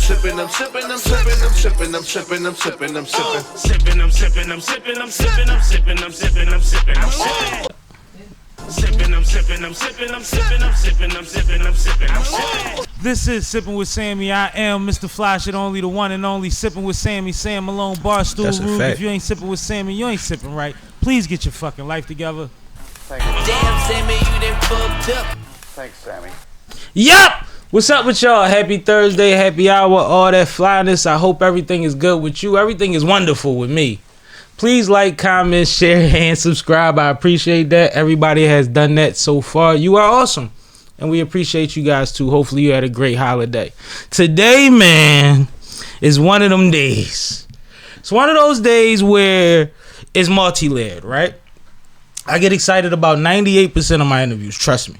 sipping, I'm sipping, I'm sipping, I'm sipping, I'm sipping, I'm sipping, I'm sipping. Sipping, I'm sipping, I'm sipping, I'm sipping, I'm sipping, I'm sipping, I'm sipping, I'm sipping. Sipping, I'm sipping, I'm sipping, I'm sipping, I'm sipping, I'm sipping, I'm sipping, I'm sipping. This is Sippin' with Sammie. I am Mr. Fly Shit Only, the one and only Sippin' with Sammie. Sam Malone, Barstool. That's a Rube. fact. If you ain't sipping with Sammie, you ain't sipping right. Please get your fucking life together. Damn, Sammie, you done fucked up. Thanks, Sammy. Yup! What's up with y'all? Happy Thursday, happy hour, all that flyness. I hope everything is good with you. Everything is wonderful with me. Please like, comment, share, and subscribe. I appreciate that. Everybody has done that so far. You are awesome. And we appreciate you guys too. Hopefully you had a great holiday. Today, man, is one of them days. It's one of those days where it's multi-layered, right? I get excited about 98% of my interviews, trust me.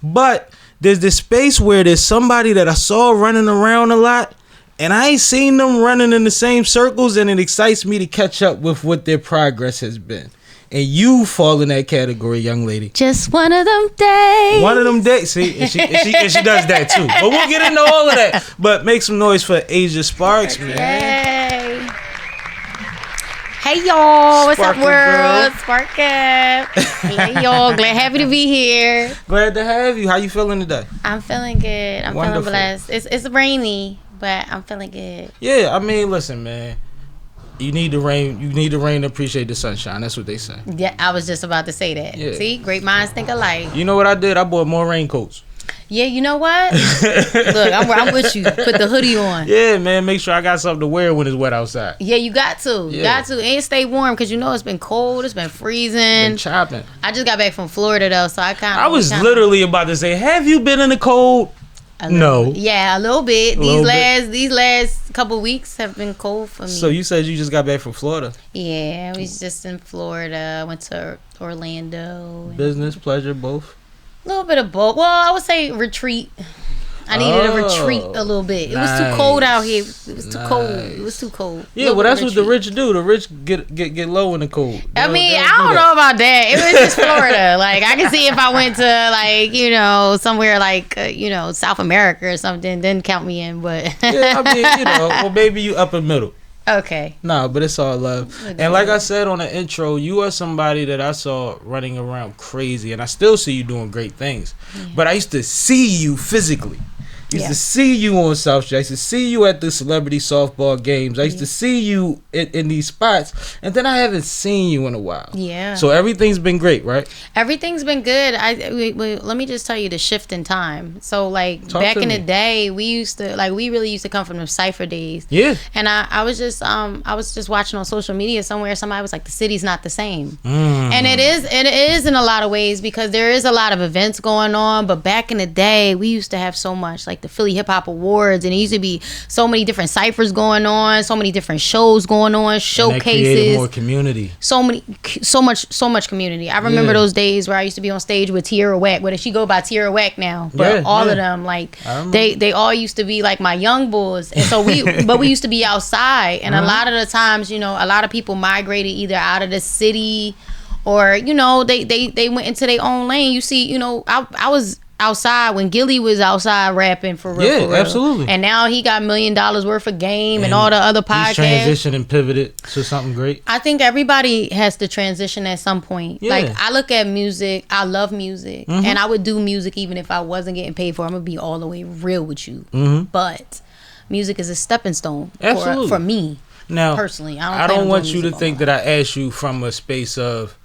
But there's this space where there's somebody that I saw running around a lot, and I ain't seen them running in the same circles, and it excites me to catch up with what their progress has been. And you fall in that category, young lady. Just one of them days. One of them days. See, and she does that too. But we'll get into all of that. But make some noise for Asia Sparks, man. Yay. Hey y'all, what's Sparkle up world? girl. Spark up. Hey y'all, happy to be here. Glad to have you. How you feeling today? I'm feeling good. I'm Wonderful. feeling blessed. It's rainy, but I'm feeling good. Yeah, I mean, listen, man. You need the rain. You need the rain to appreciate the sunshine. That's what they say. Yeah, I was just about to say that. Yeah. See, great minds think alike. You know what I did? I bought more raincoats. Yeah, you know what? Look, I'm with you. Put the hoodie on. Yeah, man. Make sure I got something to wear when it's wet outside. Yeah, you got to. You Yeah. got to. And stay warm because you know it's been cold. It's been freezing. Been chopping. I just got back from Florida though, so I I was literally about to say, have you been in the cold? No. Yeah, a little bit. These last couple weeks have been cold for me. So you said you just got back from Florida. Yeah, we was just in Florida. Went to Orlando. Business, pleasure, both. A little bit of both. Well, I would say retreat. I needed a retreat a little bit. It was too cold out here. It was too cold. It was too cold. Yeah, well, that's what the rich do. The rich get low in the cold. I mean, I don't know about that. It was just Florida. Like, I can see if I went to, like, you know, somewhere like, South America or something, then count me in. But Yeah, I mean, well, maybe you upper middle. okay. Nah, but it's all love. And like I said on the intro, you are somebody that I saw running around crazy, and I still see you doing great things. Yeah. But I used to see you physically. I used to see you on South Street. I used to see you at the celebrity softball games. I used to see you in these spots, and then I haven't seen you in a while. Yeah. So everything's been great, right? Everything's been good. Let me just tell you the shift in time. So like Talk back to in me. the day, we really used to come from the CYPHER days. Yeah. And I was just watching on social media somewhere. Somebody was like, the city's not the same. And it is in a lot of ways because there is a lot of events going on. But back in the day, we used to have so much, like the Philly Hip Hop Awards, and it used to be so many different ciphers going on, so many different shows going on, showcases, more community. so much community. I remember those days where I used to be on stage with Tierra Whack. But she go by Tierra Whack now, but all of them, like they all used to be like my young bulls, and so we used to be outside, and a lot of the times, a lot of people migrated either out of the city or they went into their own lane. You see, I was outside when Gilly was outside rapping for real. Yeah, for real. absolutely. And now he got $1 million worth of game and all the other podcasts. He's transitioned and pivoted to something great. I think everybody has to transition at some point. Yeah. Like, I look at music, I love music, and I would do music even if I wasn't getting paid for it. I'm going to be all the way real with you. But music is a stepping stone for me. Now, personally, I don't want you to think that I asked you from a space of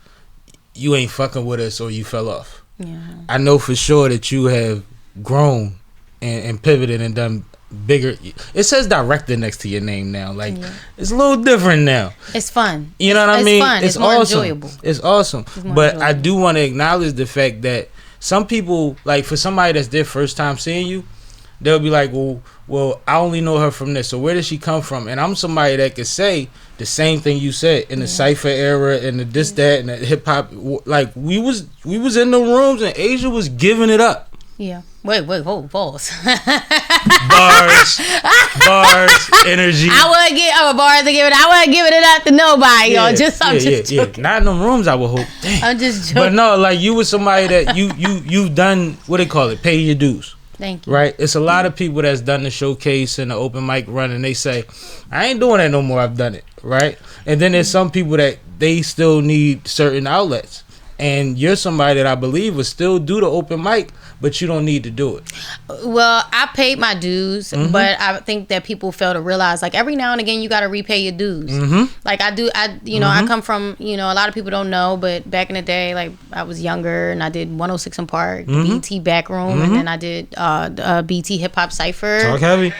you ain't fucking with us or you fell off. Yeah. I know for sure that you have grown and pivoted and done bigger. It says director next to your name now. Like, it's a little different now. It's fun. You know what I mean? Fun. It's more awesome. enjoyable. It's awesome. But I do want to acknowledge the fact that some people, like for somebody that's their first time seeing you, they'll be like, well, I only know her from this. So where does she come from? And I'm somebody that could say the same thing you said in the cypher era and the this, that, and the hip hop. Like we was in the rooms and Asia was giving it up. Yeah. Wait, hold, pause. Bars, energy. I wouldn't giving it out to nobody, y'all. I'm just joking. Not in them rooms, I would hope. Damn. I'm just joking. But no, like you was somebody that you've done what they call it, pay your dues. Thank you. Right? It's a lot of people that's done the showcase and the open mic run, and they say, I ain't doing that no more, I've done it. Right? And then there's some people that they still need certain outlets. And you're somebody that I believe would still do the open mic, but you don't need to do it. Well, I paid my dues, but I think that people fail to realize, like, every now and again, you got to repay your dues. Like, I come from, a lot of people don't know, but back in the day, like, I was younger, and I did 106 in Park, BT Backroom, and then I did BT Hip Hop Cypher. Talk heavy.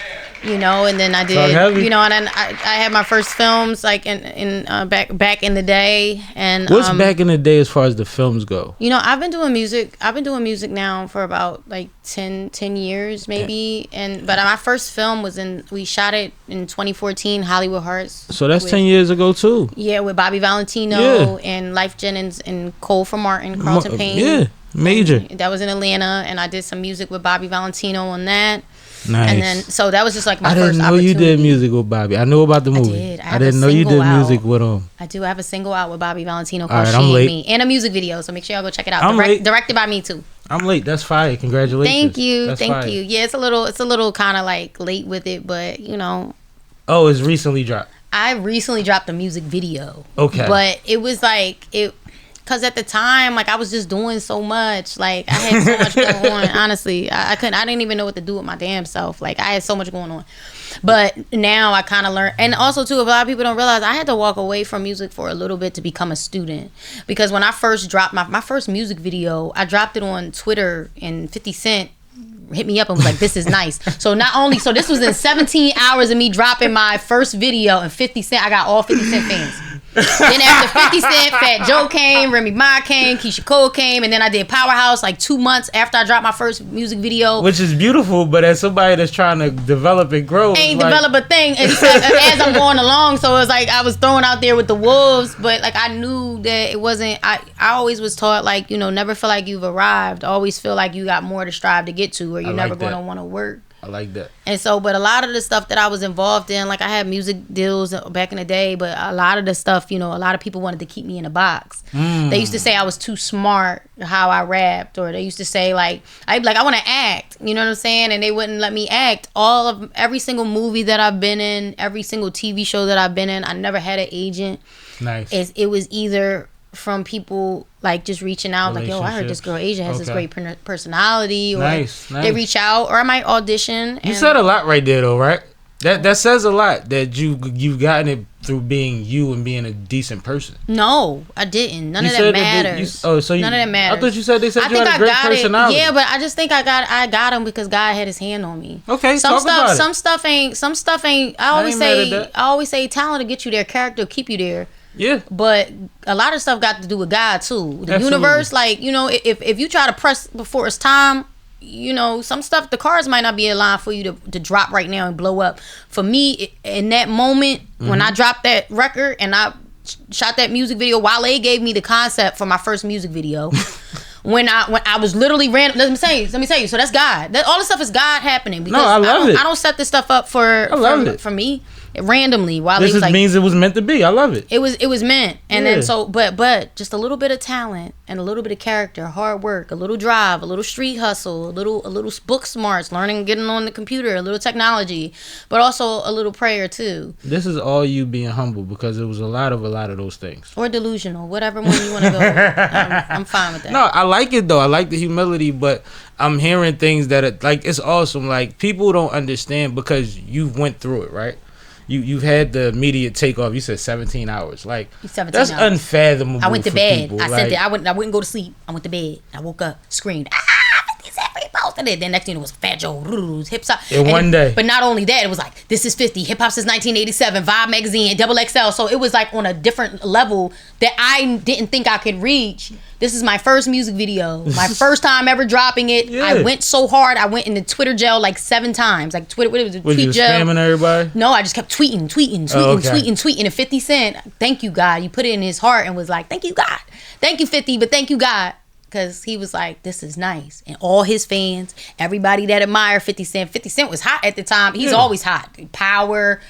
And then I did, and then I had my first films, like, in back in the day. And what's back in the day as far as the films go? I've been doing music now for about like 10 years maybe. But my first film we shot it in 2014, Hollywood Hearts. So that's 10 years ago too. Yeah, with Bobby Valentino and Life Jennings and Cole from Martin, Carlton Payne. Yeah, major. And that was in Atlanta, and I did some music with Bobby Valentino on that. Nice. And then, so that was just like my first opportunity. I didn't know you did music with Bobby. I knew about the movie. I didn't know you did music with him. I do. I have a single out with Bobby Valentino called Right, She Ain't Me. And a music video, so make sure y'all go check it out. Directed by me too. I'm late. That's fire. Congratulations. Thank you. That's Thank fire. you. Yeah, it's a little kind of like late with it, but Oh, it's recently dropped. I recently dropped a music video. Okay. But it was like because at the time, like, I was just doing so much. Like, I had so much going on. Honestly, I didn't even know what to do with my damn self. Like, I had so much going on. But now I kind of learned. And also, too, a lot of people don't realize I had to walk away from music for a little bit to become a student. Because when I first dropped my first music video, I dropped it on Twitter, and 50 Cent hit me up and was like, this is nice. So this was in 17 hours of me dropping my first video, and 50 Cent, I got all 50 Cent fans. Then after 50 Cent, Fat Joe came, Remy Ma came, Keisha Cole came, and then I did Powerhouse like 2 months after I dropped my first music video. Which is beautiful, but as somebody that's trying to develop and grow, ain't develop a thing as I'm going along. So it was like I was thrown out there with the wolves, but like I knew that it wasn't. I always was taught, like, never feel like you've arrived. Always feel like you got more to strive to get to, or you're never going to want to work. I like that. And so, but a lot of the stuff that I was involved in, like, I had music deals back in the day, but a lot of the stuff, a lot of people wanted to keep me in a box. They used to say I was too smart how I rapped, or they used to say, like, I want to act, you know what I'm saying? And they wouldn't let me act. Every single movie that I've been in, every single TV show that I've been in, I never had an agent. Nice. It was either from people like just reaching out, like, yo, I heard this girl Asia has this great personality, or nice. they reach out, or I might audition. You said a lot right there, though, right? That says a lot, that you've gotten it through being you and being a decent person. No, I didn't. None of that matters. None of that matters. I thought you said they said you had a great personality. Yeah, but I just think I got him because God had His hand on me. Okay, some stuff ain't. I always say talent will get you there, character will keep you there. Yeah, but a lot of stuff got to do with God too. The Absolutely. Universe, like, if you try to press before it's time, some stuff, the cards might not be in line for you to drop right now and blow up. For me, in that moment, when I dropped that record and I shot that music video, Wale gave me the concept for my first music video. When I was literally random. Let me tell you. So that's God. All this stuff is God happening. Because I love it. I don't set this stuff up for me randomly. This means it was meant to be. I love it. It was meant. And then but just a little bit of talent and a little bit of character, hard work, a little drive, a little street hustle, a little book smarts, learning, getting on the computer, a little technology, but also a little prayer too. This is all you being humble, because it was a lot of those things. Or delusional, whatever one you want to go with. I'm fine with that. No, I like it though. I like the humility, but I'm hearing things that are, like, it's awesome. Like, people don't understand because you went through it, right? You've had the immediate takeoff. You said 17 hours. Like, 17 that's hours. Unfathomable. I went to bed. People. I said that I wouldn't go to sleep. I went to bed. I woke up, screamed, 50 Cent reposted it. Then next thing it was Fat Joe, hip hop. In one day. But not only that, it was like, this is 50, hip hop since 1987, Vibe magazine, XXL. So it was like on a different level that I didn't think I could reach. This is my first music video. My first time ever dropping it. Yeah. I went so hard. I went into Twitter jail like 7 times. Like Twitter, what was it? Was you spamming everybody? No, I just kept tweeting. And 50 Cent, thank you, God. You put it in his heart and was like, thank you, God. Thank you, 50, but thank you, God. Because he was like, this is nice. And all his fans, everybody that admired 50 Cent. 50 Cent was hot at the time. He's always hot. Power.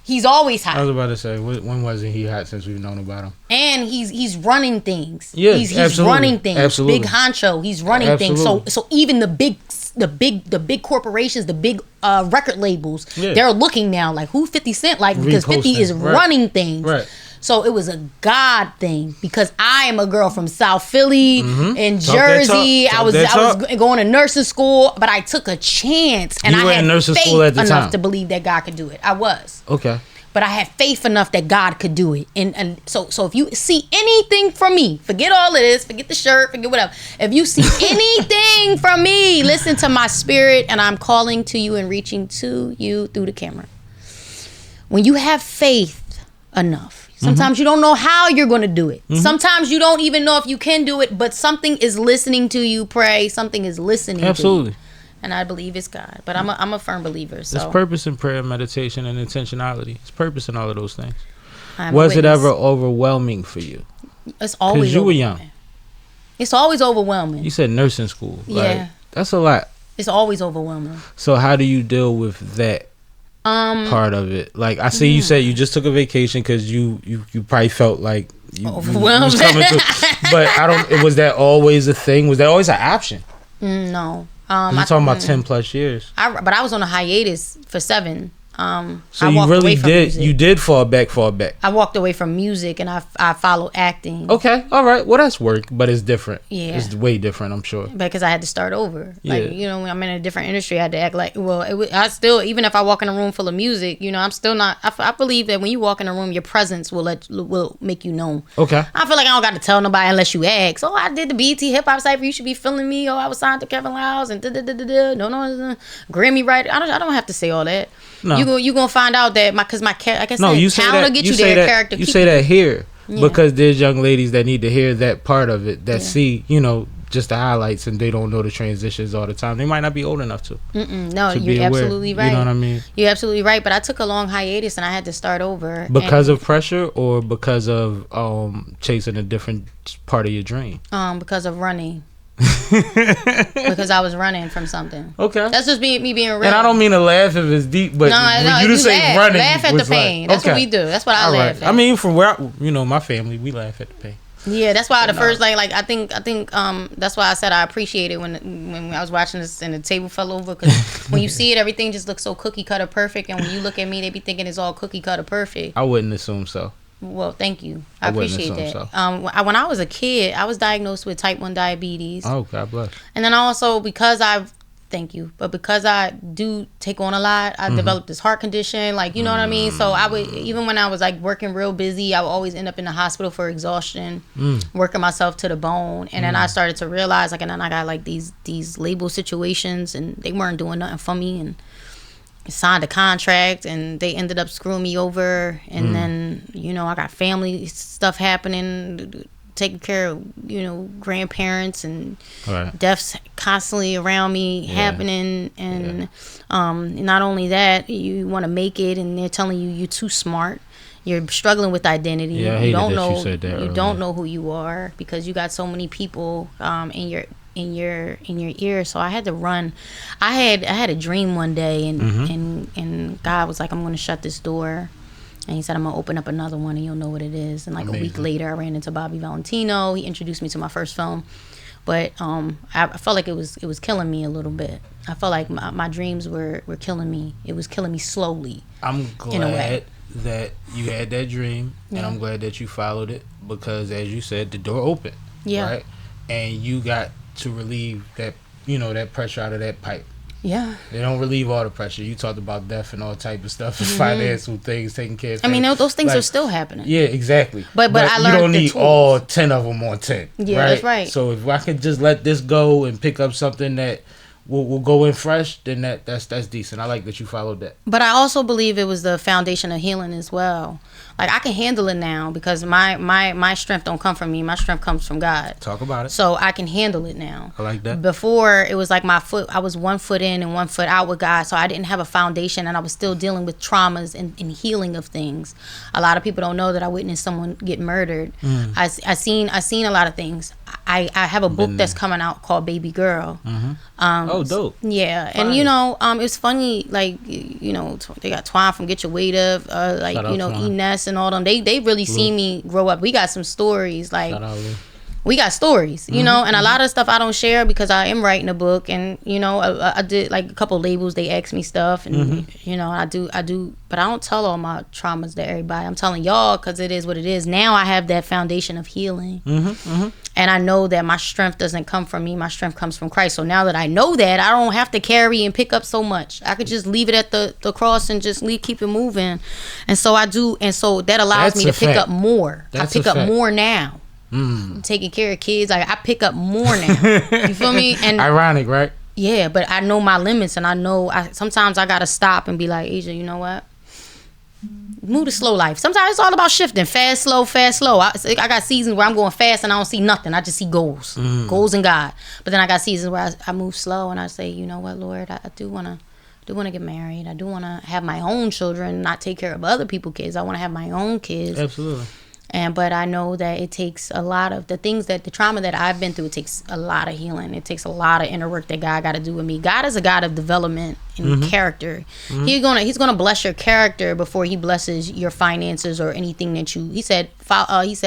He's always I hot. was about to say, when wasn't he hot since we've known about him? And he's running things. Yeah, he's absolutely. running things. Absolutely. Big honcho. He's running things. So even the big corporations, the big record labels, they're looking now like, who 50 Cent like, because 50 is running things. Right. So it was a God thing, because I am a girl from South Philly in Jersey. I was going to nursing school, but I took a chance, and I had faith enough to believe that God could do it. I was. Okay. But I had faith enough that God could do it. And so if you see anything from me, forget all of this, forget the shirt, forget whatever. If you see anything from me, listen to my spirit, and I'm calling to you and reaching to you through the camera. When you have faith enough, sometimes you don't know how you're going to do it. Sometimes you don't even know if you can do it, but something is listening to you pray. Something is listening to you. And I believe it's God. But I'm a firm believer. So. There's purpose in prayer, meditation, and intentionality. There's purpose in all of those things. Was it ever overwhelming for you? It's always because you were young. It's always overwhelming. You said nursing school. Yeah. Like, that's a lot. It's always overwhelming. So how do you deal with that? Part of it, like I see, you said you just took a vacation because you probably felt like you was coming to, but I don't. Was that always a thing? Was that always an option? No. You're talking about 10+ years. But I was on a hiatus for 7. So you really did. You did fall back. I walked away from music, and I followed acting. Okay, all right. Well, that's work, but it's different. Yeah, it's way different. I'm sure. Because I had to start over. Like, you know, when I'm in a different industry, I had to act like. Well, I still, even if I walk in a room full of music, you know, I'm still not. I believe that when you walk in a room, your presence will make you known. Okay. I feel like I don't got to tell nobody unless you ask. Oh, I did the BET Hip Hop Cypher. You should be feeling me. Oh, I was signed to Kevin Lyles and no, Grammy writer. I don't have to say all that. No. You gonna find out that my talent will get you there. Character. You say that here because there's young ladies that need to hear that part of it that see, you know, just the highlights, and they don't know the transitions all the time. They might not be old enough to. No, you're absolutely right. You know what I mean? You're absolutely right. But I took a long hiatus, and I had to start over because of pressure, or because of chasing a different part of your dream. Because of running. Because I was running from something. Okay, that's just me being real. And I don't mean to laugh if it's deep, but no, you just say running. Laugh at the pain. That's what we do. That's what I laugh at. I mean, from where my family, we laugh at the pain. Yeah, that's why first like I think that's why I said I appreciate it when I was watching this and the table fell over, because when you see it, everything just looks so cookie cutter perfect, and when you look at me, they be thinking it's all cookie cutter perfect. I wouldn't assume so. Well, thank you. I appreciate that. So. When I was a kid, I was diagnosed with type 1 diabetes. Oh, God bless. And then also because I do take on a lot, I developed this heart condition, like, you know what I mean? So I would, even when I was like working real busy, I would always end up in the hospital for exhaustion, working myself to the bone. And then I started to realize, like, and then I got like these label situations, and they weren't doing nothing for me, and signed a contract, and they ended up screwing me over. And then, you know, I got family stuff happening, taking care of, you know, grandparents, and deaths constantly around me happening. And not only that, you want to make it, and they're telling you you're too smart. You're struggling with identity. Yeah, you don't know who you are, because you got so many people in your ear. So I had to run. I had a dream one day, and God was like, I'm going to shut this door, and he said, I'm going to open up another one, and you'll know what it is. And like a week later, I ran into Bobby Valentino. He introduced me to my first film, but I felt like it was killing me a little bit. I felt like my dreams were killing me. It was killing me slowly. I'm glad that you had that dream, and I'm glad that you followed it, because as you said, the door opened, right? And you got to relieve that, you know, that pressure out of that pipe. Yeah. They don't relieve all the pressure. You talked about death and all type of stuff, financial things, taking care of things. I mean, those things are still happening. Yeah, exactly. But I learned you don't need all 10 of them on 10. Yeah, right? That's right. So if I could just let this go and pick up something that will go in fresh, then that's decent. I like that you followed that. But I also believe it was the foundation of healing as well. Like, I can handle it now, because my strength don't come from me. My strength comes from God. Talk about it. So I can handle it now. I like that. Before, it was like I was 1 foot in and 1 foot out with God, so I didn't have a foundation, and I was still dealing with traumas and healing of things. A lot of people don't know that I witnessed someone get murdered. I seen a lot of things. I have a book that's coming out called Baby Girl. Oh, dope. Yeah, and it's funny, like they got Twine from Get Your Weight Up, like Ines and all them. They really see me grow up. We got some stories, like we got stories, and a lot of stuff I don't share because I am writing a book, and I did like a couple labels. They ask me stuff, and I do, but I don't tell all my traumas to everybody. I'm telling y'all because it is what it is. Now I have that foundation of healing, and I know that my strength doesn't come from me. My strength comes from Christ. So now that I know that, I don't have to carry and pick up so much. I could just leave it at the cross and just keep it moving, and so I do, and so that allows me to pick up more. I pick up more now. I'm taking care of kids. Like I pick up more now. You feel me? And ironic, right? Yeah, but I know my limits, and I know sometimes I gotta stop and be like, Asia, you know what? Move to slow life. Sometimes it's all about shifting. Fast, slow, fast, slow. I got seasons where I'm going fast and I don't see nothing. I just see goals. Goals in God. But then I got seasons where I move slow and I say, you know what, Lord, I do want to get married. I do want to have my own children, not take care of other people's kids. I want to have my own kids. Absolutely. But I know that it takes a lot of the trauma that I've been through. It takes a lot of healing. It takes a lot of inner work that God got to do with me. God is a God of development and character. He's gonna bless your character before He blesses your finances or anything that you. He said. What's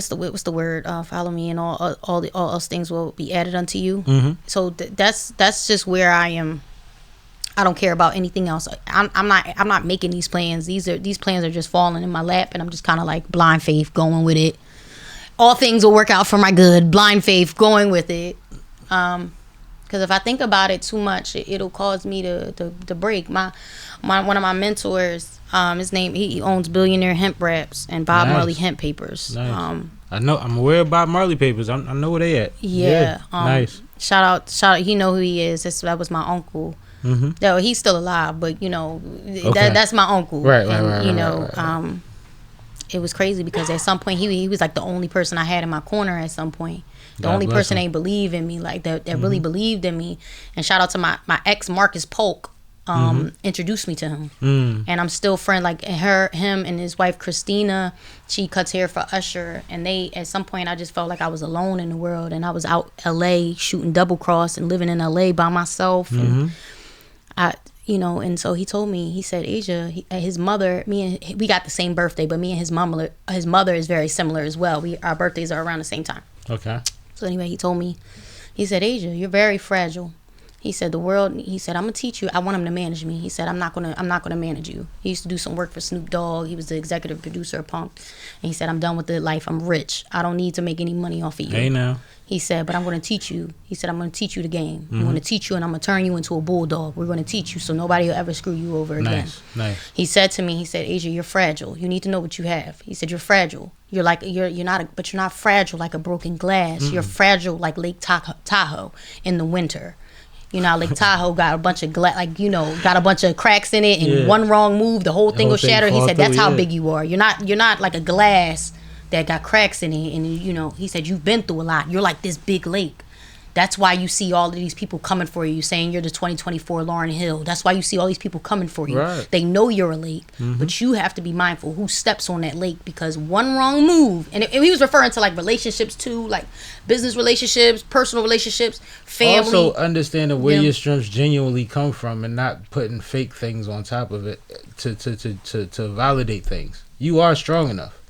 the word? Follow me, and all those things will be added unto you. So that's just where I am. I don't care about anything else. I'm not making these plans. These plans are just falling in my lap, and I'm just kind of like blind faith going with it. All things will work out for my good. Blind faith going with it. Because if I think about it too much, it'll cause me to break. One of my mentors, his name, he owns Billionaire Hemp Wraps and Bob Marley Hemp Papers. Nice. I know. I'm aware of Bob Marley Papers. I know where they at. Yeah. Nice. Shout out. He know who he is. That was my uncle. No, he's still alive, but that's my uncle. Right. It was crazy because at some point he was like the only person I had in my corner. At some point, the God only bless person him. ain't believe in me like that really believed in me. And shout out to my ex Marcus Polk. Introduced me to him, and I'm still friend. Like him and his wife Christina, she cuts hair for Usher, and they at some point I just felt like I was alone in the world, and I was out LA shooting Double Cross and living in LA by myself, and and so he told me, he said, Asia, his mother, we got the same birthday, but me and his mother is very similar as well. Our birthdays are around the same time. Okay. So anyway, he told me, he said, Asia, you're very fragile. He said, the world, he said, I'm going to teach you. I want him to manage me. He said, I'm not going to manage you. He used to do some work for Snoop Dogg. He was the executive producer of Punk. And he said, I'm done with the life. I'm rich. I don't need to make any money off of you. Hey, now. He said, but I'm going to teach you. He said, I'm going to teach you the game. I'm going to teach you, and I'm going to turn you into a bulldog. We're going to teach you so nobody will ever screw you over again. Nice. He said to me, he said, Asia, you're fragile. You need to know what you have. He said, you're fragile. You're not fragile like a broken glass. You're fragile like Lake Tahoe in the winter. Lake Tahoe got a bunch of got a bunch of cracks in it, and one wrong move, the whole thing will shatter. He said, that's how big you are. You're not like a glass that got cracks in it, and he said, you've been through a lot. You're like this big lake. That's why you see all of these people coming for you, saying you're the 2024 Lauryn Hill. That's why you see all these people coming for you. Right. They know you're a lake, but you have to be mindful who steps on that lake, because one wrong move, and he was referring to like relationships too, like business relationships, personal relationships, family. Also understanding where your strengths genuinely come from, and not putting fake things on top of it to validate things. You are strong enough.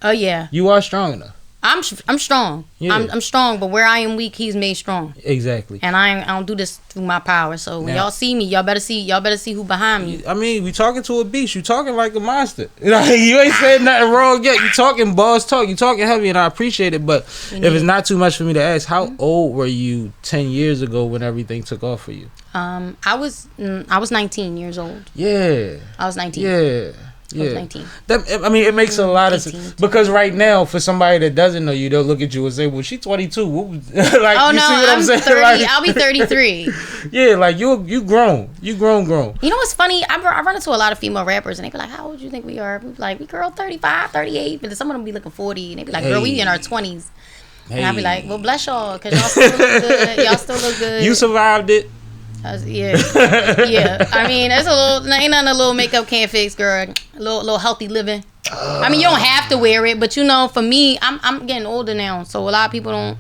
Oh yeah. You are strong enough. I'm strong. Yeah. I'm strong, but where I am weak, He's made strong. Exactly. And I don't do this through my power. So when y'all see me, y'all better see who behind me. I mean, we talking to a beast. You talking like a monster. You ain't saying nothing wrong yet. You talking boss talk. You talking heavy, and I appreciate it. But if it's not too much for me to ask, how old were you 10 years ago when everything took off for you? I was 19 years old. Yeah. I was 19. Yeah. I was 19. It makes a lot of sense. Because right now, for somebody that doesn't know you, they'll look at you and say, well, she's 22. Like, oh, no, I'm 30. Like, I'll be 33. Yeah, like, you grown. You grown. You know what's funny? I run into a lot of female rappers, and they be like, how old do you think we are? We be like, we girl 35, 38. But then some of them be looking 40, and they be like, girl, we in our 20s. And I be like, well, bless y'all, because y'all still look good. Y'all still look good. You survived it. Yeah. I mean, there's ain't nothing a little makeup can't fix, girl. A little healthy living. I mean, you don't have to wear it, but you know, for me, I'm getting older now, so a lot of people don't,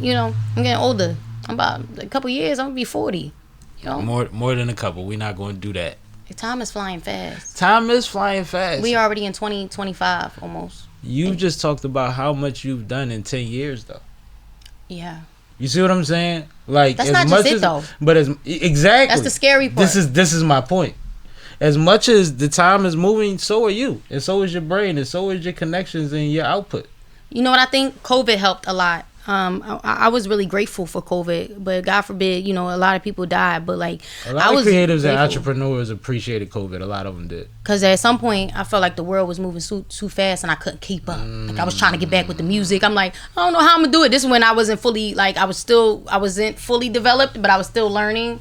you know, I'm getting older. I'm about a couple years, I'm gonna be 40. You know, more than a couple. We're not going to do that. Time is flying fast. Time is flying fast. We already in 2025 almost. You just talked about how much you've done in 10 years, though. Yeah. You see what I'm saying? Like, that's as not much just it, as, though. But exactly. That's the scary part. This is my point. As much as the time is moving, so are you, and so is your brain, and so is your connections and your output. You know what I think? COVID helped a lot. I was really grateful for COVID, but God forbid, you know, a lot of people died. But like, a lot of creatives and entrepreneurs appreciated COVID. A lot of them did. Because at some point, I felt like the world was moving too fast, and I couldn't keep up. Like I was trying to get back with the music. I'm like, I don't know how I'm gonna do it. This is when I wasn't fully I wasn't fully developed, but I was still learning.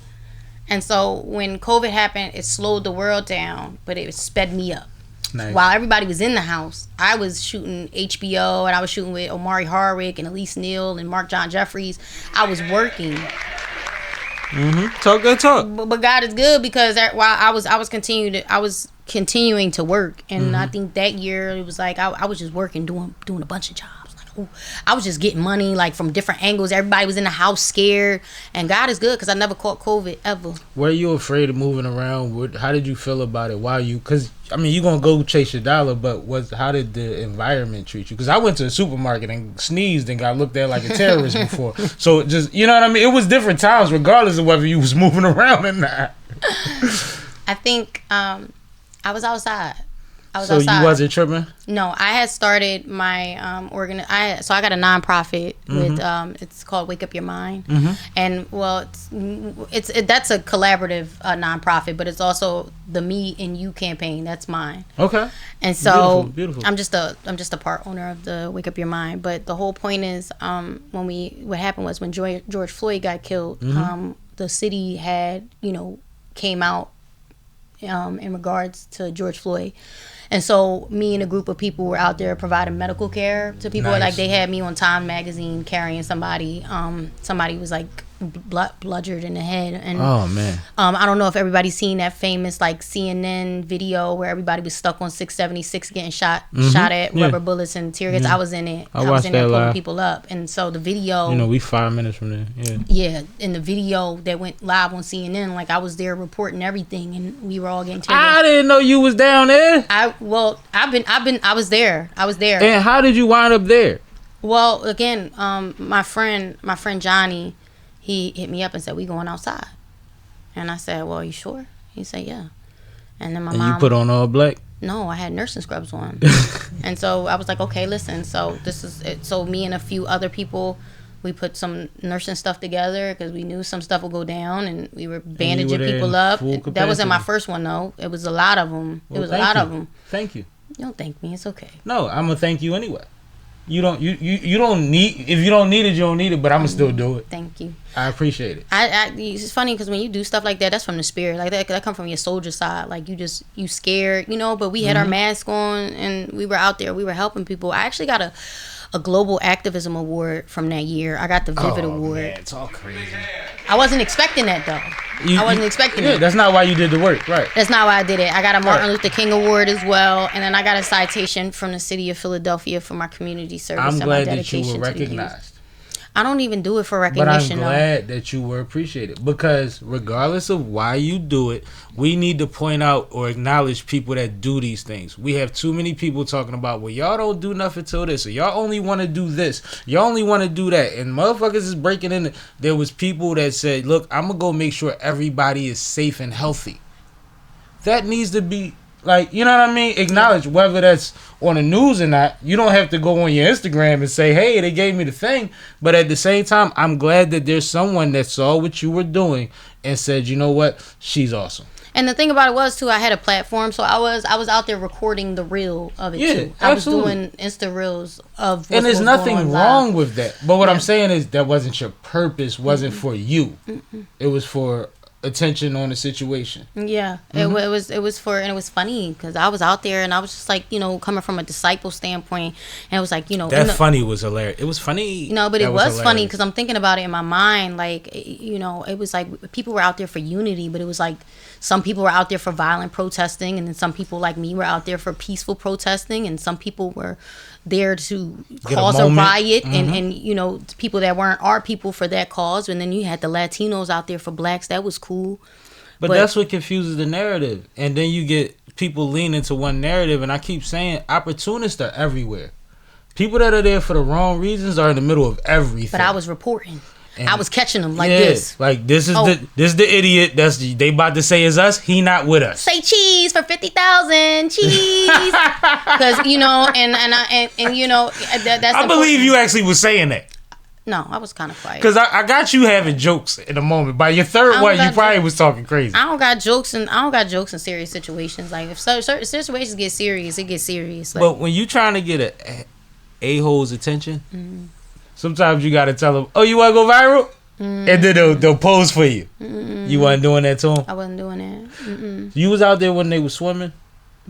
And so when COVID happened, it slowed the world down, but it sped me up. Nice. While everybody was in the house, I was shooting HBO, and I was shooting with Omari Hardwick and Elise Neal and Mark John Jeffries. I was working. Talk good talk. But God is good, because while I was continuing to work, and I think that year it was like I was just working, doing a bunch of jobs. I was just getting money like from different angles. Everybody was in the house scared, and God is good, because I never caught COVID ever. Were you afraid of moving around? How did you feel about it? Because I mean, you're gonna go chase your dollar, but how did the environment treat you? Because I went to a supermarket and sneezed and got looked at like a terrorist before. So just, you know what I mean? It was different times, regardless of whether you was moving around or not. I think I was outside. So you wasn't tripping? No, I had started my so I got a nonprofit with it's called Wake Up Your Mind, and well, that's a collaborative nonprofit, but it's also the Me and You campaign. That's mine. Okay. And so beautiful. I'm just a part owner of the Wake Up Your Mind. But the whole point is, what happened was when George Floyd got killed, the city had came out in regards to George Floyd. And so me and a group of people were out there providing medical care to people. Nice. Like they had me on Time magazine carrying somebody. Somebody was like bludgeoned in the head. And oh man. I don't know if everybody's seen that famous like CNN video where everybody was stuck on 676 getting shot at, rubber bullets and tear gas. I was in it. I was in there pulling people up. And so the video, we 5 minutes from there. Yeah. Yeah. In the video that went live on CNN, like I was there reporting everything, and we were all getting tear gas. I didn't know you was down there. I was there. And how did you wind up there? Well, again, my friend Johnny, he hit me up and said, we going outside. And I said, well, are you sure? He said, yeah. And then mom. You put on all black? No, I had nursing scrubs on. And so I was like, okay, listen. So this is it. So me and a few other people, we put some nursing stuff together because we knew some stuff would go down, and we were bandaging people up. That wasn't my first one, though. It was a lot of them. Well, it was a lot of them. Thank you. You don't thank me. It's okay. No, I'm gonna thank you anyway. You don't need, if you don't need it, you don't need it, but I'm gonna still do it. Thank you. I appreciate it. It's funny because when you do stuff like that, that's from the spirit. Like that come from your soldier side. Like you scared, but we had our mask on and we were out there. We were helping people. I actually got a global activism award from that year. I got the Vivid award. Man, it's all crazy. I wasn't expecting that though. I wasn't expecting it. That's not why you did the work, right? That's not why I did it. I got a Martin Luther King award as well, and then I got a citation from the city of Philadelphia for my community service. I'm glad that you were recognized. I don't even do it for recognition. But I'm glad that you were appreciated, because regardless of why you do it, we need to point out or acknowledge people that do these things. We have too many people talking about, well, y'all don't do nothing till this, or y'all only want to do this, y'all only want to do that, and motherfuckers is breaking in. There was people that said, look, I'm gonna go make sure everybody is safe and healthy. That needs to be, like, you know what I mean? Acknowledge, whether that's on the news or not. You don't have to go on your Instagram and say, hey, they gave me the thing. But at the same time, I'm glad that there's someone that saw what you were doing and said, you know what? She's awesome. And the thing about it was, too, I had a platform. So I was out there recording the reel of it, too. I was doing Insta reels of and there's nothing wrong with that. But what I'm saying is that wasn't your purpose, wasn't for you. It was for attention on the situation. Yeah, it was for, and it was funny because I was out there and I was just like, you know, coming from a disciple standpoint, and it was like, you know, that funny was hilarious. It was funny. No, but it was funny because I'm thinking about it in my mind, like, you know, it was like people were out there for unity, but it was like some people were out there for violent protesting, and then some people like me were out there for peaceful protesting, and some people were there to cause a riot, and you know, people that weren't our people for that cause, and then you had the Latinos out there for blacks. That was cool. But that's what confuses the narrative, and then you get people leaning to one narrative, and I keep saying opportunists are everywhere. People that are there for the wrong reasons are in the middle of everything. But I was reporting. And I was catching them like this. Like this is the idiot they about to say is us. He not with us. Say cheese for 50,000 cheese, because you know, and you know that's. I believe you actually was saying that. No, I was kind of quiet. Because I got you having jokes in a moment. By your third one, you probably was talking crazy. I don't got jokes in serious situations. Like if certain situations get serious, it gets serious. Like, but when you trying to get a-hole's attention, sometimes you got to tell them, oh, you want to go viral? And then they'll pose for you. You wasn't doing that to them? I wasn't doing that. You was out there when they were swimming?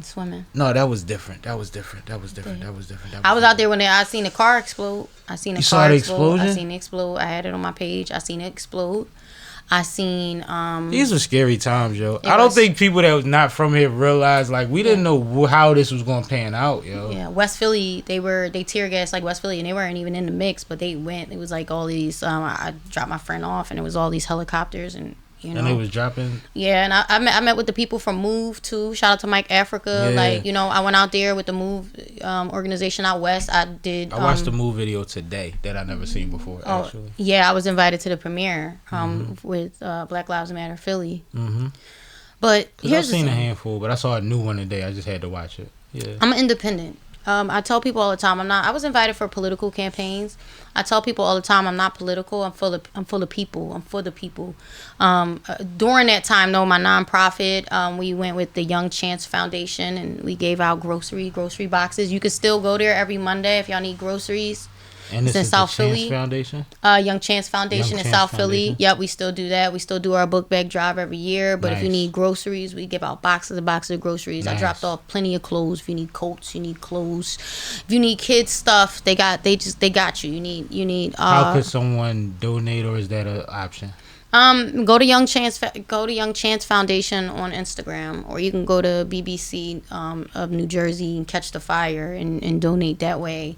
Swimming. No, that was different. I was out there when I seen a car explode. I seen a car explode. I seen it explode. I had it on my page. I seen it explode. I seen these were scary times, yo. I don't think people that was not from here realized, like, we didn't know how this was gonna pan out, yo. Yeah, West Philly, they tear gassed like West Philly, and they weren't even in the mix, but they went. It was like all these. I dropped my friend off, and it was all these helicopters, and you know. And they was dropping. Yeah, and I met with the people from Move too. Shout out to Mike Africa. Yeah. Like, you know, I went out there with the Move organization out west. I watched the Move video today that I never seen before. Actually. Yeah, I was invited to the premiere with Black Lives Matter Philly. But I've seen a handful, but I saw a new one today. I just had to watch it. Yeah, I'm independent. I tell people all the time I was invited for political campaigns. I tell people all the time I'm not political. I'm full of people. I'm for the people. During that time though, my nonprofit, we went with the Young Chance Foundation, and we gave out grocery boxes. You can still go there every Monday if y'all need groceries. And this is South Philly Foundation? Young Chance Foundation in South Philly. Yep, we still do that. We still do our book bag drive every year. But if you need groceries, we give out boxes of groceries. I dropped off plenty of clothes. If you need coats, you need clothes. If you need kids stuff, they got you. You need. How could someone donate, or is that an option? Go to Young Chance Foundation on Instagram, or you can go to BBC of New Jersey and Catch the Fire and donate that way.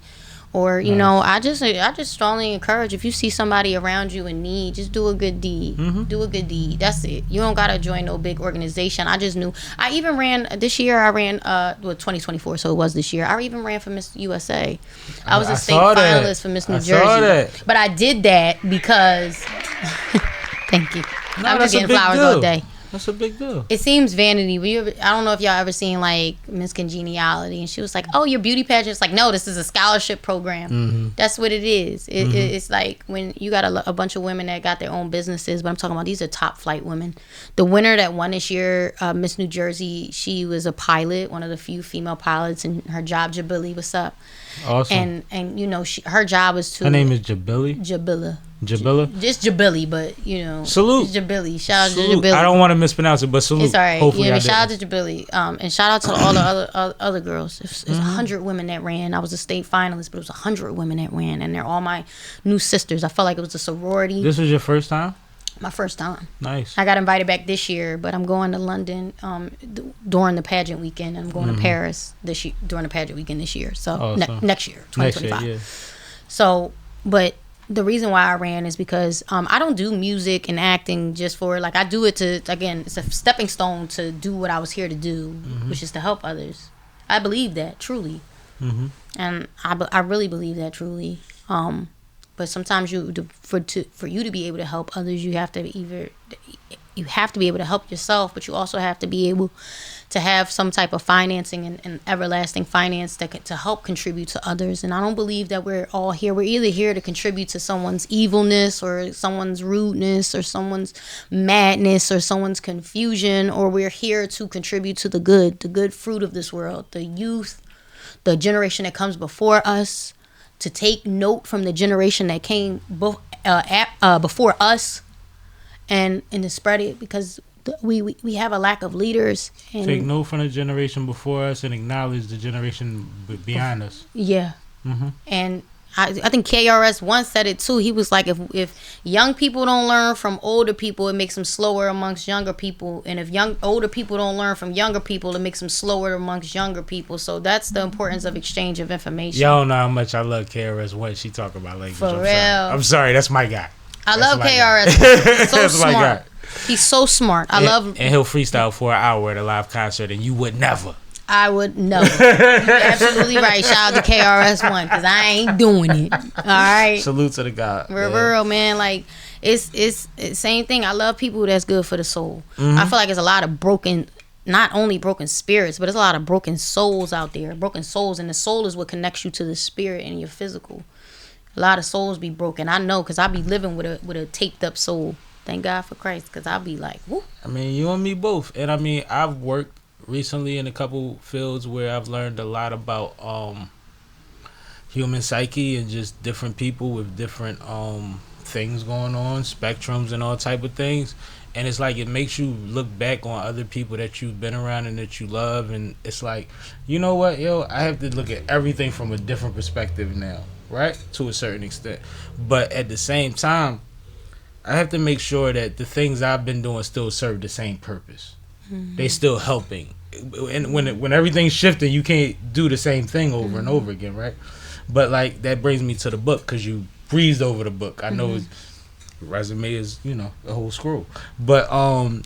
Or, you know, I just strongly encourage, if you see somebody around you in need, just do a good deed. Do a good deed. That's it. You don't got to join no big organization. I just knew. I even ran, this year I ran, 2024, so it was this year. I even ran for Miss USA. I was a state finalist for Miss New Jersey. But I did that because, thank you. I'm just getting flowers all day. That's a big deal. It seems vanity. I don't know if y'all ever seen like Miss Congeniality, and she was like, "Oh, your beauty pageant." It's like, no, this is a scholarship program. That's what it is. It's like when you got a bunch of women that got their own businesses, but I'm talking about these are top flight women. The winner that won this year, Miss New Jersey, she was a pilot, one of the few female pilots, and her job, Jabili, what's up? Awesome. And you know, her job was to. Her name is Jabili. Jabilla? Just Jabili, but you know. Salute. Jabili. Shout out to Jabili. I don't want to mispronounce it, but salute. It's all right. Hopefully yeah, but shout out to Jabili. And shout out to all the other girls. It's 100 women that ran. I was a state finalist, but it was 100 women that ran, and they're all my new sisters. I felt like it was a sorority. This was your first time? My first time. Nice. I got invited back this year, but I'm going to London during the pageant weekend. I'm going to Paris this year during the pageant weekend this year. So next year, 2025. Next year, yeah. So, but the reason why I ran is because I don't do music and acting just for, like, I do it to, again, it's a stepping stone to do what I was here to do, which is to help others. I believe that, truly. And I really believe that, truly. But sometimes for you to be able to help others, you have to be able to help yourself, but you also have to be able to have some type of financing and everlasting finance to help contribute to others. And I don't believe that we're all here. We're either here to contribute to someone's evilness or someone's rudeness or someone's madness or someone's confusion, or we're here to contribute to the good fruit of this world, the youth, the generation that comes before us, to take note from the generation that came before us, and to spread it, because we have a lack of leaders. And take note from the generation before us and acknowledge the generation behind us. Yeah. And I think KRS once said it too. He was like, if young people don't learn from older people, it makes them slower amongst younger people. And if older people don't learn from younger people, it makes them slower amongst younger people. So that's the importance of exchange of information. Y'all know how much I love KRS One. She talk about language. For real. I'm sorry. That's my guy. I love KRS. He's so That's my smart. guy. He's so smart. And he'll freestyle for an hour at a live concert, and you would never. I would know. You're absolutely right. Shout out to KRS-One, because I ain't doing it. All right. Salute to the God. Real, man. Like, it's same thing. I love people that's good for the soul. I feel like it's a lot of not only broken spirits, but there's a lot of broken souls out there. Broken souls, and the soul is what connects you to the spirit and your physical. A lot of souls be broken. I know, because I be living with a taped up soul. Thank God for Christ, because I'll be like, whoo. I mean, you and me both. And I mean, I've worked recently in a couple fields where I've learned a lot about human psyche and just different people with different things going on, spectrums and all type of things. And it's like, it makes you look back on other people that you've been around and that you love. And it's like, you know what, yo, I have to look at everything from a different perspective now, right? To a certain extent. But at the same time, I have to make sure that the things I've been doing still serve the same purpose. They still helping. And when everything's shifting, you can't do the same thing over and over again, right? But like, that brings me to the book, because you breezed over the book. I know resume is, a whole scroll. But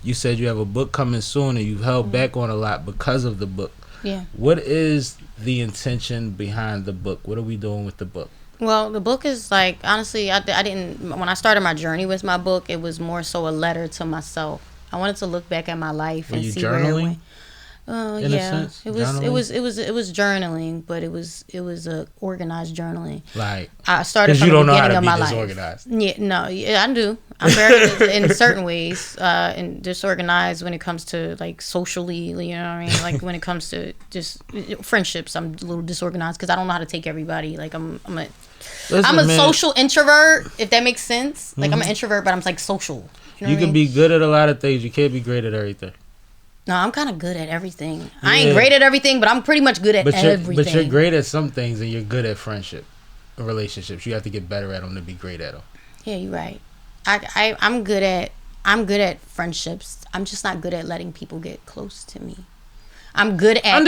you said you have a book coming soon, and you've held back on a lot because of the book. Yeah. What is the intention behind the book? What are we doing with the book? Well, the book is like, honestly, I didn't, when I started my journey with my book, it was more so a letter to myself. I wanted to look back at my life and see where it went. In a sense? It was journaling, but it was a organized journaling. Like, I started from the beginning of my life. Disorganized. I do. I'm very in certain ways, and disorganized when it comes to like socially. You know what I mean? Like when it comes to just friendships, I'm a little disorganized because I don't know how to take everybody. Like I'm a social introvert, if that makes sense. Like I'm an introvert, but I'm like social. You can be good at a lot of things. You can't be great at everything. No, I'm kind of good at everything. Yeah. I ain't great at everything, but I'm pretty much good at everything. But you're great at some things, and you're good at friendship, relationships. You have to get better at them to be great at them. Yeah, you're right. I'm good at friendships. I'm just not good at letting people get close to me. I'm good at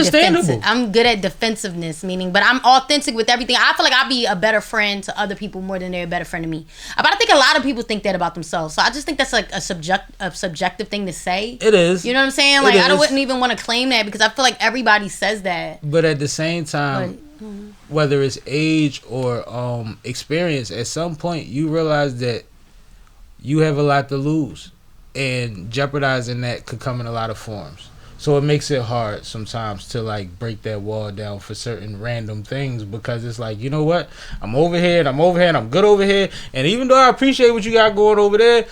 defensiveness, meaning, but I'm authentic with everything. I feel like I'll be a better friend to other people more than they're a better friend to me. But I think a lot of people think that about themselves. So I just think that's like a subjective thing to say. It is. You know what I'm saying? Like I wouldn't even want to claim that, because I feel like everybody says that. But at the same time, whether it's age or experience, at some point you realize that you have a lot to lose, and jeopardizing that could come in a lot of forms. So it makes it hard sometimes to like break that wall down for certain random things, because it's like, you know what? I'm over here and I'm good over here. And even though I appreciate what you got going over there,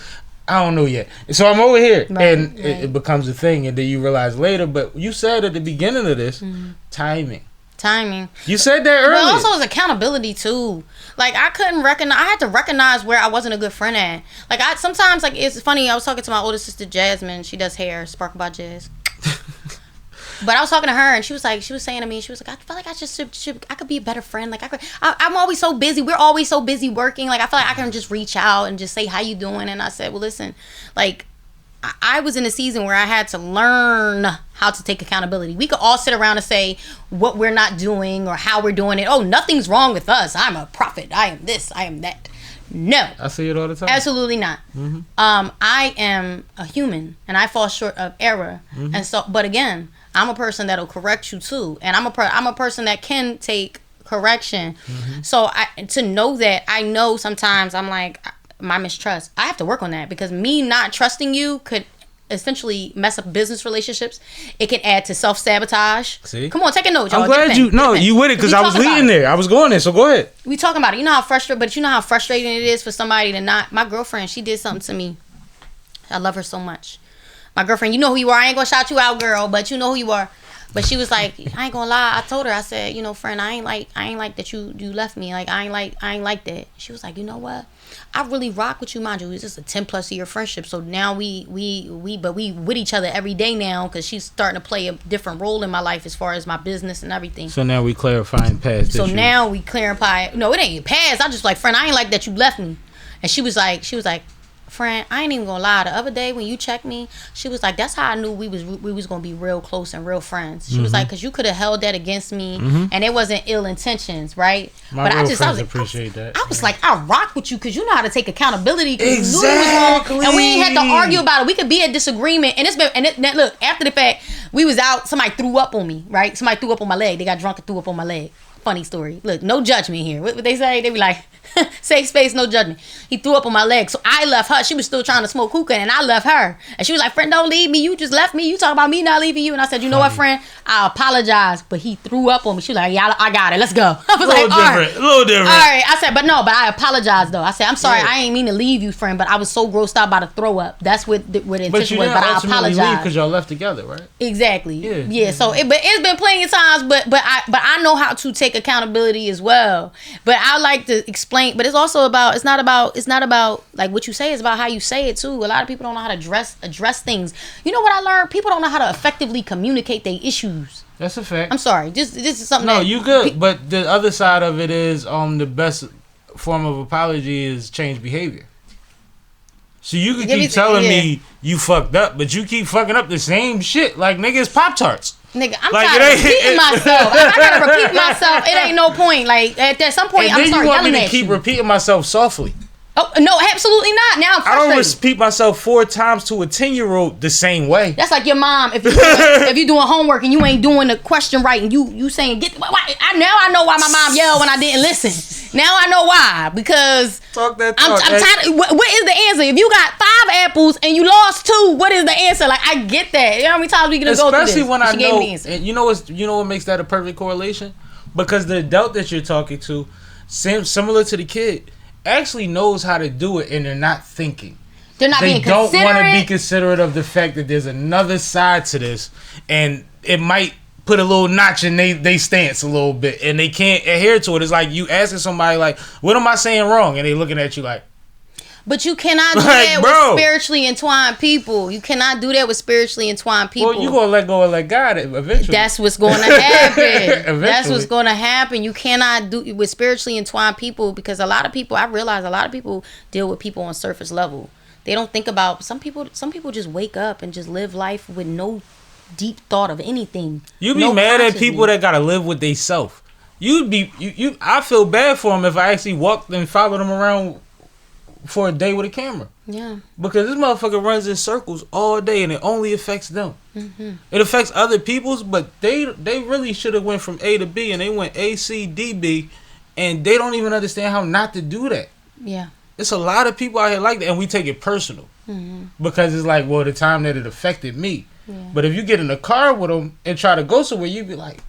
I don't know yet. So I'm over here. Right. It becomes a thing. And then you realize later. But you said at the beginning of this, timing. You said that earlier. But also it's accountability too. Like I had to recognize where I wasn't a good friend at. Like sometimes, like it's funny, I was talking to my older sister Jasmine. She does hair, Spark by Jazz. But I was talking to her, and she was saying to me, she was like, I feel like I could be a better friend. Like I'm always so busy. We're always so busy working. Like I feel like I can just reach out and just say, how you doing? And I said, well, listen, like I was in a season where I had to learn how to take accountability. We could all sit around and say what we're not doing or how we're doing it. Oh, nothing's wrong with us. I'm a prophet. I am this. I am that. No. I see it all the time. Absolutely not. I am a human, and I fall short of error. And so, but again, I'm a person that'll correct you too, and I'm a person that can take correction. So to know that, I know sometimes I'm like, my mistrust, I have to work on that, because me not trusting you could essentially mess up business relationships. It can add to self-sabotage. See? Come on, take a note, y'all. I'm glad you with it, because I was leading there. I was going there, so go ahead. We talking about it. You know how frustrating it is for somebody to not. My girlfriend, she did something to me. I love her so much. My girlfriend, you know who you are. I ain't gonna shout you out, girl, but you know who you are. But she was like, I ain't gonna lie. I told her, I said, you know, friend, I ain't like that you left me. Like I ain't like that. She was like, you know what? I really rock with you, mind you. It's just a 10+ year friendship. So now we with each other every day now, because she's starting to play a different role in my life as far as my business and everything. So now we clarifying past So issues. now we clarify. No, it ain't past. I just like, friend, I ain't like that you left me. And she was like, friend, I ain't even gonna lie. The other day when you checked me, she was like, that's how I knew we was gonna be real close and real friends. She was like, because you could have held that against me, and it wasn't ill intentions, right? My real friends appreciate that. I was like, I rock with you because you know how to take accountability. Exactly. And we ain't had to argue about it. We could be at disagreement, and look, after the fact, we was out. Somebody threw up on me, right? Somebody threw up on my leg. They got drunk and threw up on my leg. Funny story. Look, no judgment here. What they say? They be like, safe space, no judgment. He threw up on my leg, so I left her. She was still trying to smoke hookah, and I left her. And she was like, friend, don't leave me. You just left me. You talk about me not leaving you. And I said, you know what, friend? I apologize, but he threw up on me. She was like, yeah, I got it. Let's go. I was like, all right. A little different. All right. I said, but I apologize, though. I said, I'm sorry. I ain't mean to leave you, friend, but I was so grossed out by the throw up. That's what the intention was, but I apologize. Because y'all left together, right? Exactly. Yeah. So, it's been plenty of times, but I know how to take accountability as well. But I like to explain. But it's also about. It's not about like what you say. It's about how you say it too. A lot of people don't know how to address things. You know what I learned? People don't know how to effectively communicate their issues. That's a fact. I'm sorry. This is something. No, you good. But the other side of it is the best form of apology is change behavior. So you can keep telling me you fucked up, but you keep fucking up the same shit. Like, nigga, it's Pop-Tarts. Nigga, I'm tired of repeating myself. I gotta repeat myself. It ain't no point. Like, at some point, I'm sorry, yelling at you. You want me to keep repeating myself softly? Oh, no, absolutely not. Now I'm frustrated. I don't repeat myself 4 times to a 10-year-old the same way. That's like your mom. If you're doing homework and you ain't doing the question right, and you saying, now I know why my mom yelled when I didn't listen. Now I know why. Because talk that talk. I'm tired. What is the answer? If you got 5 apples and you lost 2, what is the answer? Like, I get that. You know how many times we gonna go through this? Especially when I know. And you know what makes that a perfect correlation? Because the adult that you're talking to, similar to the kid, actually knows how to do it, and they're not thinking. They don't want to be considerate of the fact that there's another side to this, and it might put a little notch in they stance a little bit, and they can't adhere to it. It's like you asking somebody like, what am I saying wrong? And they looking at you like. But you cannot do that with spiritually entwined people. You cannot do that with spiritually entwined people. Well, you gonna let go and let God eventually. That's what's going to happen. That's what's going to happen. You cannot do it with spiritually entwined people, because I realize a lot of people deal with people on surface level. They don't think about some people just wake up and just live life with no deep thought of anything. You be mad at people that gotta live with they self. I feel bad for them if I actually walked and followed them around for a day with a camera. Yeah. Because this motherfucker runs in circles all day, and it only affects them. Mm-hmm. It affects other people's, but they really should have went from A to B, and they went A, C, D, B, and they don't even understand how not to do that. Yeah. It's a lot of people out here like that, and we take it personal. Mm-hmm. Because it's like, well, the time that it affected me. Yeah. But if you get in a car with them and try to go somewhere, you be like,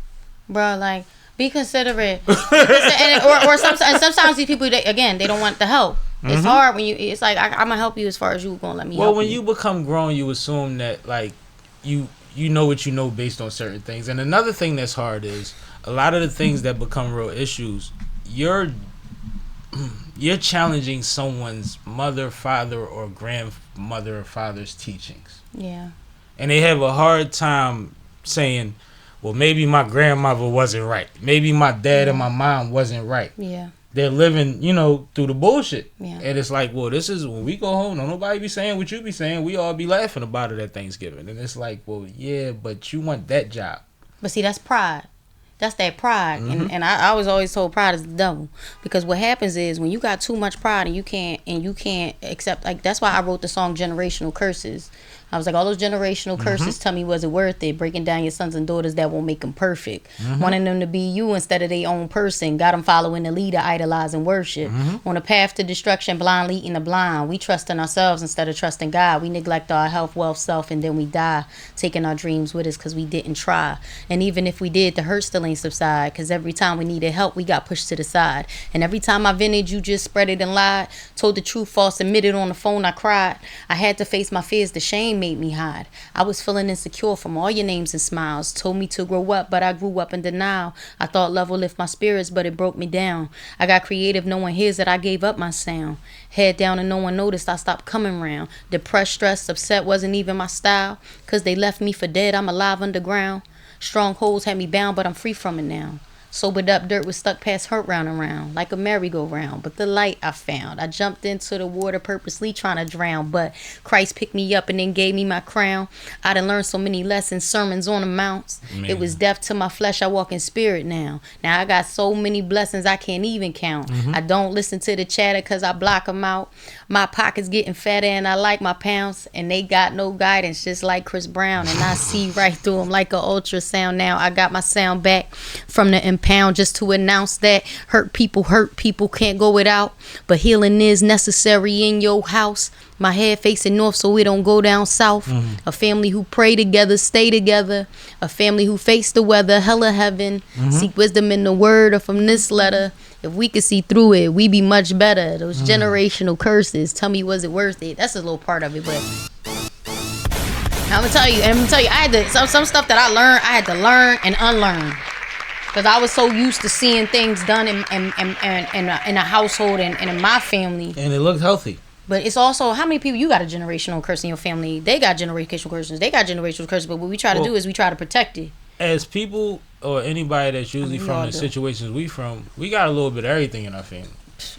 bro, like, be considerate. or sometimes these people, they don't want the help. Mm-hmm. It's hard when it's like, I'm gonna help you as far as you gonna let me help you. Well, when you become grown, you assume that, like, you know what you know based on certain things. And another thing that's hard is a lot of the things that become real issues, you're challenging someone's mother, father, or grandmother or father's teachings. Yeah. And they have a hard time saying, well, maybe my grandmother wasn't right. Maybe my dad and my mom wasn't right. Yeah. They're living, through the bullshit. Yeah. And it's like, well, this is when we go home, don't nobody be saying what you be saying. We all be laughing about it at Thanksgiving. And it's like, well, yeah, but you want that job. But see, that's pride. That's that pride. Mm-hmm. And I was always told pride is the devil. Because what happens is when you got too much pride and you can't accept, like, that's why I wrote the song Generational Curses. I was like, all those generational curses, tell me, was it worth it? Breaking down your sons and daughters that won't make them perfect. Wanting them to be you instead of their own person. Got them following the leader, idolizing worship. On a path to destruction, blind leading the blind. We trust in ourselves instead of trusting God. We neglect our health, wealth, self, and then we die. Taking our dreams with us because we didn't try. And even if we did, the hurt still ain't subside. Because every time we needed help, we got pushed to the side. And every time I vented, you just spread it and lied. Told the truth, false, admitted on the phone, I cried. I had to face my fears, the shame. Everything made me hide. I was feeling insecure from all your names and smiles. Told me to grow up, but I grew up in denial. I thought love would lift my spirits, but it broke me down. I got creative, no one hears that I gave up my sound. Head down and no one noticed, I stopped coming round. Depressed, stressed, upset wasn't even my style. Cause they left me for dead, I'm alive underground. Strongholds had me bound, but I'm free from it now. Sobered up, dirt was stuck past hurt round and round, like a merry-go-round. But the light I found, I jumped into the water purposely trying to drown. But Christ picked me up and then gave me my crown. I done learned so many lessons, sermons on the mounts. Man. It was death to my flesh, I walk in spirit now. Now I got so many blessings I can't even count. I don't listen to the chatter cause I block them out. My pockets getting fatter and I like my pounds. And they got no guidance just like Chris Brown. And I see right through them like an ultrasound now. I got my sound back from the impound just to announce that hurt people can't go without. But healing is necessary in your house. My head facing north so we don't go down south. A family who pray together, stay together. A family who face the weather, hella heaven. Seek wisdom in the word or from this letter. If we could see through it, we be much better. Those generational curses, tell me, was it worth it? That's a little part of it, but I'm gonna tell you, I had to, some stuff that I learned, I had to learn and unlearn. Because I was so used to seeing things done in a household and in my family. And it looked healthy. But it's also, how many people you got a generational curse in your family? They got generational curses. They got generational curses. But what we try to do is we try to protect it. As people or anybody that's usually from the situations we from, we got a little bit of everything in our family.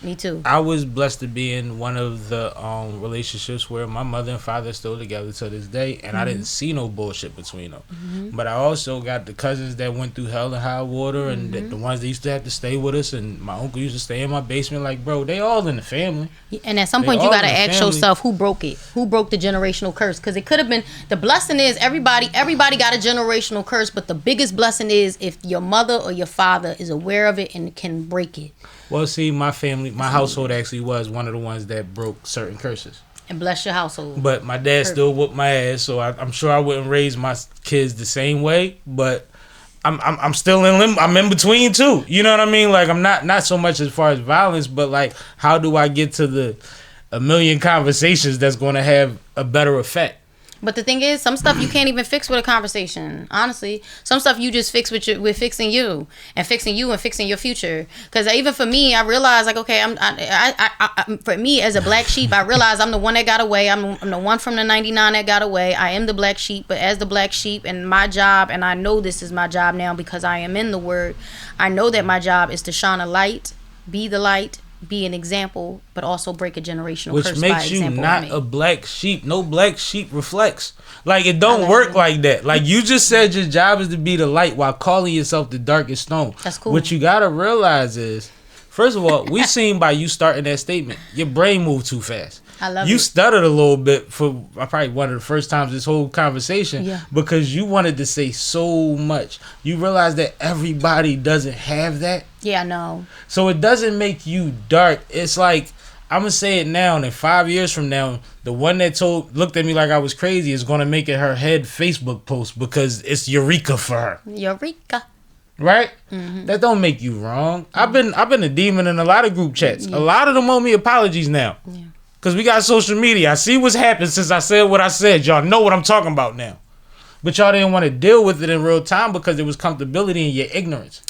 Me too. I was blessed to be in one of the relationships where my mother and father are still together to this day, and I didn't see no bullshit between them. But I also got the cousins that went through hell and high water, and the ones that used to have to stay with us, and my uncle used to stay in my basement. Like, bro, they all in the family. And at some point, you got to ask yourself, who broke it? Who broke the generational curse? Because it could have been, the blessing is everybody got a generational curse, but the biggest blessing is if your mother or your father is aware of it and can break it. Well, see, my household actually was one of the ones that broke certain curses. And bless your household. But my dad still whooped my ass, so I'm sure I wouldn't raise my kids the same way. But I'm still in limbo. I'm in between too. You know what I mean? Like, I'm not so much as far as violence, but like, how do I get to a million conversations that's going to have a better effect? But the thing is, some stuff you can't even fix with a conversation. Honestly, some stuff you just fix with fixing you and fixing your future. Because even for me, I realized, like, okay, for me as a black sheep, I realized I'm the one that got away. I'm the one from the 99 that got away. I am the black sheep, but as the black sheep, and my job, and I know this is my job now because I am in the word. I know that my job is to shine a light, be the light, be an example, but also break a generational curse. Which makes you not a black sheep. No black sheep reflects. Like, it don't work like that. Like, you just said your job is to be the light while calling yourself the darkest stone. That's cool. What you gotta realize is, first of all, we seen by you starting that statement, your brain moved too fast. I love it. You stuttered a little bit for probably one of the first times this whole conversation because you wanted to say so much. You realize that everybody doesn't have that. Yeah, I know. So it doesn't make you dark. It's like, I'm going to say it now, and 5 years from now, the one that looked at me like I was crazy is going to make it her head Facebook post because it's Eureka for her. Eureka. Right? That don't make you wrong. I've been a demon in a lot of group chats. A lot of them owe me apologies now. Yeah. Because we got social media. I see what's happened since I said what I said. Y'all know what I'm talking about now. But y'all didn't want to deal with it in real time because there was comfortability in your ignorance.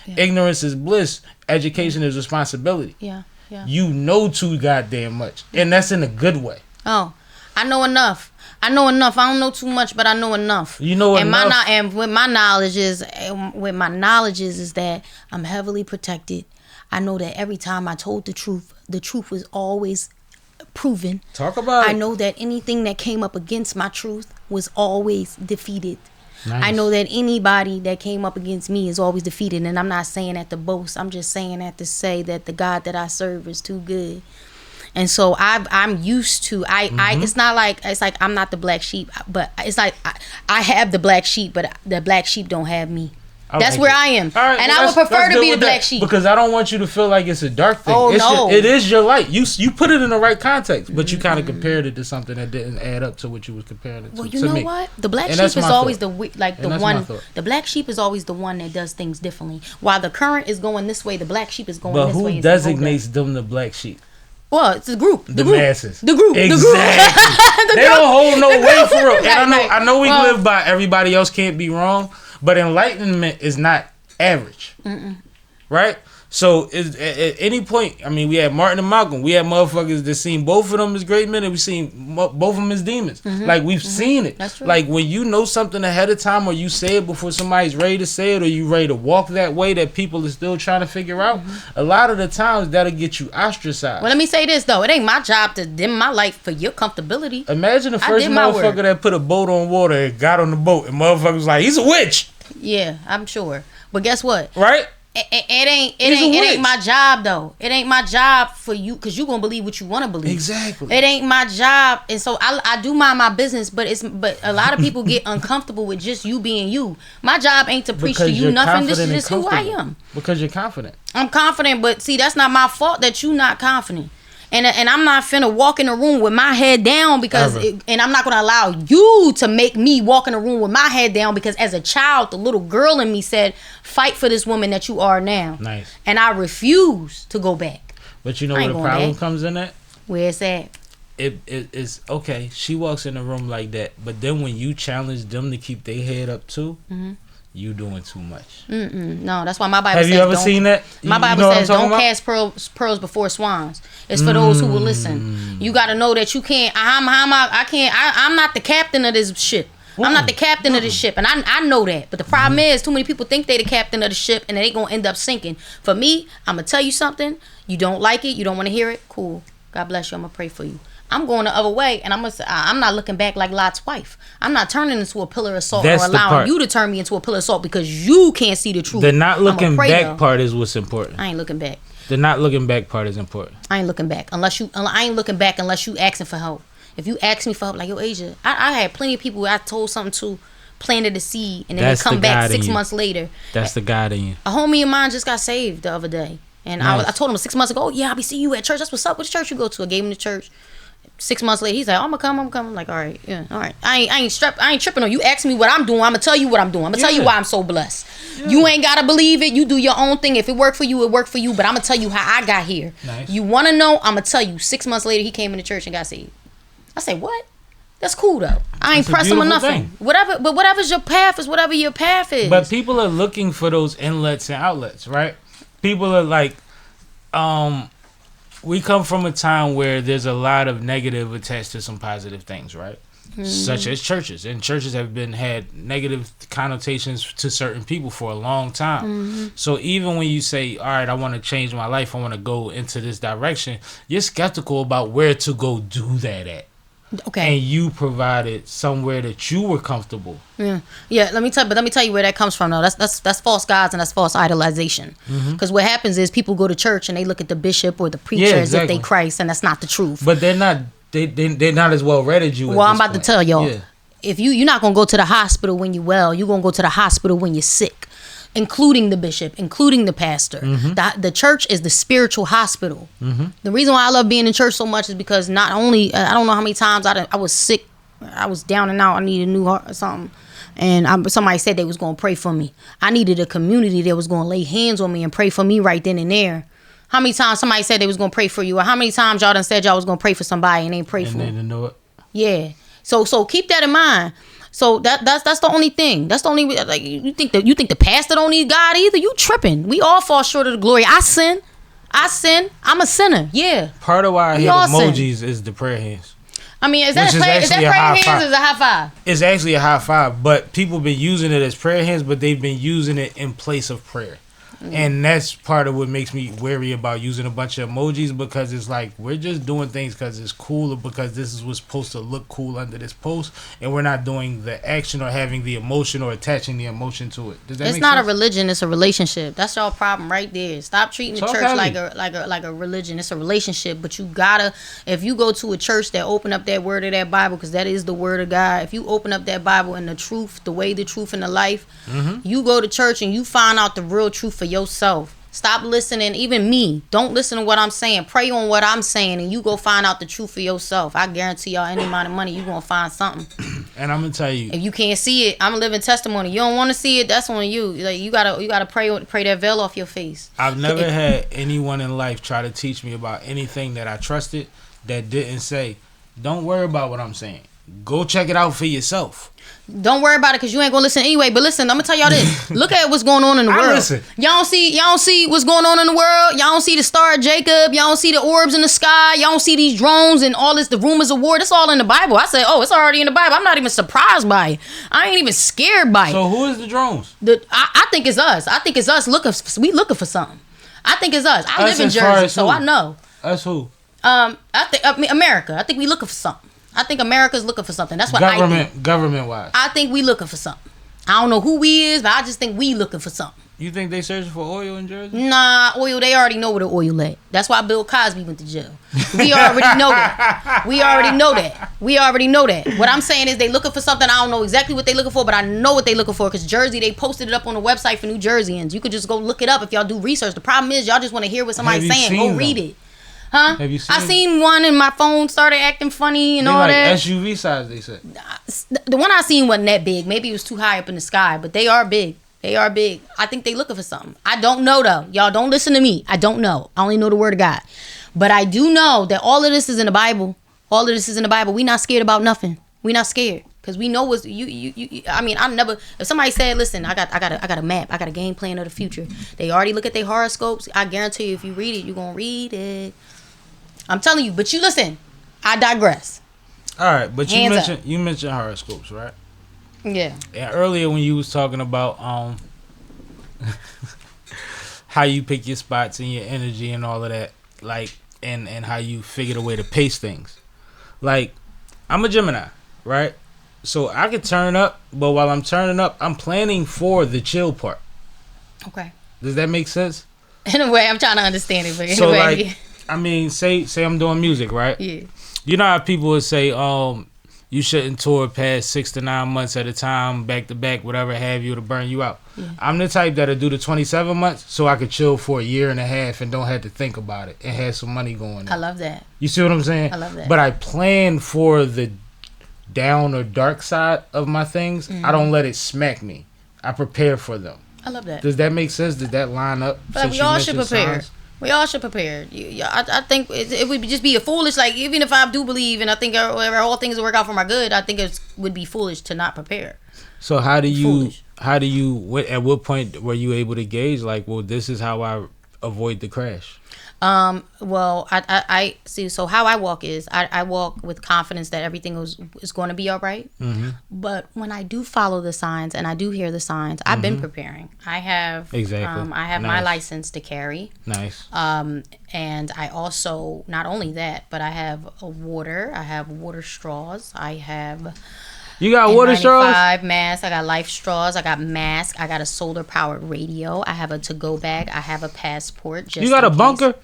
Yeah. Ignorance is bliss. Education is responsibility. Yeah. You know too goddamn much. And that's in a good way. Oh, I know enough. I don't know too much, but I know enough. You know enough. And with my knowledge is that I'm heavily protected. I know that every time I told the truth was always proven. Talk about it. I know that anything that came up against my truth was always defeated. Nice. I know that anybody that came up against me is always defeated, and I'm not saying that to boast. I'm just saying that to say that the God that I serve is too good. And so I'm used to it's not like I'm not the black sheep, but it's like I have the black sheep, but the black sheep don't have me. That's where I am. Right, and I would prefer to be the black sheep. Because I don't want you to feel like it's a dark thing. Oh, no. It is your light. You put it in the right context, but you kind of compared it to something that didn't add up to what you was comparing it to. Well, you know what? The black sheep is always the one. The black sheep is always the one that does things differently. While the current is going this way, the black sheep is going this way. But who designates them the black sheep? Well, it's the group. The masses. The group. Exactly. The group. They don't hold no weight for real. And Right. I know we live by everybody else can't be wrong, but enlightenment is not average. Right? So at any point, I mean, we had Martin and Malcolm. We had motherfuckers that seen both of them as great men, and we seen both of them as demons. Like, we've seen it. That's true. Like, when you know something ahead of time, or you say it before somebody's ready to say it, or you ready to walk that way that people are still trying to figure out, a lot of the times that'll get you ostracized. Well, let me say this, though. It ain't my job to dim my light for your comfortability. Imagine the first did my motherfucker work. that put a boat on water and got on the boat, and motherfuckers like, he's a witch. Yeah, I'm sure. But guess what? Right? It He's a witch. ain't my job though. It ain't my job for you because you gonna believe what you want to believe. Exactly. It ain't my job, and so I do mind my business. But a lot of people get uncomfortable with just you being you. My job ain't to preach to Because you you're nothing. This is confident just and who I comfortable. am. Because you're confident. I'm confident, but see, that's not my fault that you not confident. And I'm not finna walk in a room with my head down because, and I'm not gonna allow you to make me walk in a room with my head down because as a child, the little girl in me said, fight for this woman that you are now. Nice. And I refuse to go back. But you know I where ain't the going problem back. comes in at? Where's that? It's okay. She walks in the room like that, but then when you challenge them to keep their head up too, you doing too much. No, that's why my Bible Have says you ever don't- seen that? My You Bible know what I'm says talking don't about? cast pearls before swines. It's for those who will listen. You got to know that you can't. I'm not the captain of this ship. I'm not the captain of this ship, and I know that. But the problem is, too many people think they the captain of the ship, and they gonna end up sinking. For me, I'm gonna tell you something. You don't like it. You don't want to hear it. Cool. God bless you. I'm gonna pray for you. I'm going the other way, and I'm not looking back like Lot's wife. I'm not turning into a pillar of salt That's or the allowing part. you to turn me into a pillar of salt because you can't see the truth. The not looking I'ma pray, back though. part is what's important. I ain't looking back. The not looking back part is important. I ain't looking back I ain't looking back unless you asking for help. If you ask me for help, like, yo, Asia, I had plenty of people I told something to, planted a seed, and then That's they come the back God in 6 you. months later. That's the God in you. A homie of mine just got saved the other day, and Nice. I told him 6 months ago, oh, yeah, I'll be seeing you at church. That's what's up. Which church you go to? I gave him the church. 6 months later, he's like, I'm gonna come. I'm like, all right, yeah, all right. I ain't tripping on you. Ask me what I'm doing. I'm gonna tell you what I'm doing. I'm gonna tell you why I'm so blessed. You ain't gotta believe it. You do your own thing. If it worked for you, it worked for you. But I'm gonna tell you how I got here. Nice. You wanna know? I'm gonna tell you. 6 months later, he came into church and got saved. I say, what? That's cool though. I ain't That's a pressing on beautiful nothing. thing. Whatever's your path is whatever your path is. But people are looking for those inlets and outlets, right? People are like, we come from a time where there's a lot of negative attached to some positive things, right? Such as churches, and churches have had negative connotations to certain people for a long time. So even when you say, all right, I want to change my life, I want to go into this direction, you're skeptical about where to go do that at. Okay. And you provided somewhere that you were comfortable. Yeah. Let me tell you where that comes from though. That's false gods and that's false idolization. Because what happens is people go to church and they look at the bishop or the preacher as if they Christ, and that's not the truth. But they're not. They're not as well read as you. Well, I'm about to tell y'all. Yeah. If you're not gonna go to the hospital when you're well, you're gonna go to the hospital when you're sick, including the bishop, including the pastor. The church is the spiritual hospital. The reason why I love being in church so much is because not only I don't know how many times I was sick, I was down and out, I needed a new heart or something, and somebody said they was gonna pray for me. I needed a community that was gonna lay hands on me and pray for me right then and there. How many times somebody said they was gonna pray for you, or how many times y'all done said y'all was gonna pray for somebody and they ain't pray for And they them? didn't know it. Yeah. So keep that in mind. So that's the only thing. That's the only, like, you think the pastor don't need God either? You tripping. We all fall short of the glory. I sin. I'm a sinner. Yeah. Part of why I We hate all sin. emojis is the prayer hands. I mean, is that Which is prayer actually a hands high or five. is it a high five? It's actually a high five, but people been using it as prayer hands, but they've been using it in place of prayer. And that's part of what makes me wary about using a bunch of emojis, because it's like we're just doing things because it's cool, or because this is what's supposed to look cool under this post, and we're not doing the action or having the emotion or attaching the emotion to it. Does that It's make not sense? a religion. It's a relationship. That's y'all problem right there. Stop treating the Talk church heavy. like a religion. It's a relationship. But you gotta, if you go to a church that open up that word of that Bible, because that is the word of God. If you open up that Bible and the truth, the way, the truth, and the life, you go to church and you find out the real truth for yourself. Stop listening. Even me, don't listen to what I'm saying. Pray on what I'm saying, and you go find out the truth for yourself. I guarantee y'all, any amount of money, you gonna find something. And I'm gonna tell you, if you can't see it, I'm a living testimony. You don't want to see it, that's on you. Like you gotta pray that veil off your face. I've never had anyone in life try to teach me about anything that I trusted that didn't say, don't worry about what I'm saying. Go check it out for yourself. Don't worry about it because you ain't gonna listen anyway. But listen, I'm gonna tell y'all this. Look at what's going on in the world. Listen. Y'all don't see what's going on in the world. Y'all don't see the Star of Jacob. Y'all don't see the orbs in the sky. Y'all don't see these drones and all this, the rumors of war. That's all in the Bible. I said, oh, it's already in the Bible. I'm not even surprised by it. I ain't even scared by it. So who is the drones? I think it's us. I think it's us we looking for something. I think it's us. I live in Jersey, so I know. Us who? I mean, America. I think we looking for something. I think America's looking for something. That's what I think. Government-wise. I think we looking for something. I don't know who we is, but I just think we looking for something. You think they searching for oil in Jersey? Nah, oil, they already know where the oil at. That's why Bill Cosby went to jail. We already know that. We already know that. What I'm saying is they looking for something. I don't know exactly what they looking for, but I know what they looking for because Jersey, they posted it up on the website for New Jerseyans. You could just go look it up if y'all do research. The problem is y'all just want to hear what somebody's saying. Go read it. Huh? Have you seen I seen one and my phone started acting funny and they all like that. SUV size, they said. The one I seen wasn't that big. Maybe it was too high up in the sky, but they are big. They are big. I think they looking for something. I don't know though. Y'all don't listen to me. I don't know. I only know the word of God. But I do know that all of this is in the Bible. All of this is in the Bible. We not scared about nothing. We not scared. Cause we know what's you. I mean, I never. If somebody said, "Listen, I got a map. I got a game plan of the future." They already look at their horoscopes. I guarantee you, if you read it, you gonna read it. I'm telling you, but you listen. I digress. All right, but Hands you mentioned horoscopes, right? Yeah. And earlier when you was talking about how you pick your spots and your energy and all of that, like, and how you figured a way to pace things. Like, I'm a Gemini, right? So I could turn up, but while I'm turning up, I'm planning for the chill part. Okay. Does that make sense? In a way, I'm trying to understand it, but So anyway. like, I mean, say I'm doing music, right? Yeah. You know how people would say, you shouldn't tour past 6 to 9 months at a time, back to back, whatever have you, to burn you out. Yeah. I'm the type that'll do the 27 months so I could chill for a year and a half and don't have to think about it and have some money going in. I love that. You see what I'm saying? I love that. But I plan for the down or dark side of my things. Mm-hmm. I don't let it smack me. I prepare for them. I love that. Does that make sense? Does that line up? But we all should prepare. Signs? We all should prepare. I think it would just be a foolish, like, even if I do believe and I think all things will work out for my good, I think it would be foolish to not prepare. So at what point were you able to gauge, like, well, this is how I avoid the crash? Well, I see. So how I walk is I walk with confidence that everything is going to be all right. Mm-hmm. But when I do follow the signs and I do hear the signs, mm-hmm. I've been preparing. I have I have my license to carry. Nice. And I also, not only that, but I have water. I have water straws. I have. You got water straws? Masks. I got life straws. I got masks. I got a solar powered radio. I have a to-go bag. I have a passport. Just you got a bunker?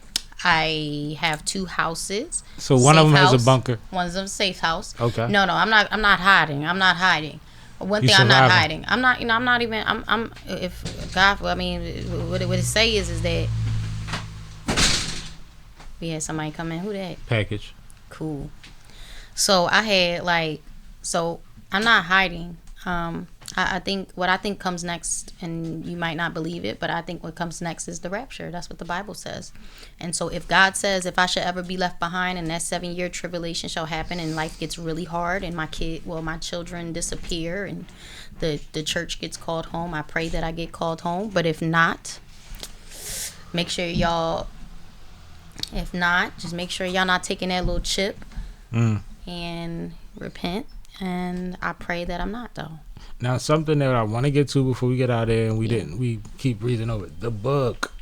I have 2 houses. So one of them has a bunker. One of them a safe house. Okay. No, I'm not hiding. I'm not hiding. One thing I'm not hiding. I'm not. I'm not even. I'm. If God, I mean, what it say is that we had somebody come in. Who that? Package. Cool. So I had I'm not hiding. I think what I think comes next, and you might not believe it, but I think what comes next is the rapture. That's what the Bible says. And so if God says, if I should ever be left behind and that 7-year tribulation shall happen and life gets really hard and my children disappear and the church gets called home, I pray that I get called home. But if not, just make sure y'all not taking that little chip and repent. And I pray that I'm not, though. Now, something that I want to get to before we get out there, and we keep breathing over it. The book.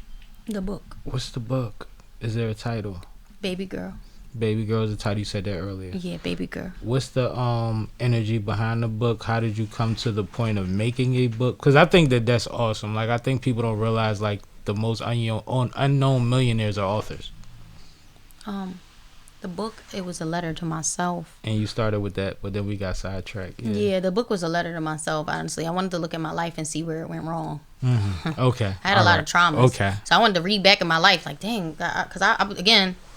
What's the book? Is there a title? Baby Girl. Baby Girl is the title. You said that earlier. Yeah, Baby Girl. What's the energy behind the book? How did you come to the point of making a book? Because I think that's awesome. Like, I think people don't realize, like, the most unknown millionaires are authors. The book, it was a letter to myself. And you started with that, but then we got sidetracked. Yeah, the book was a letter to myself, honestly. I wanted to look at my life and see where it went wrong. Mm-hmm. Okay. I had a lot of traumas. Okay. So I wanted to read back in my life, like, dang, because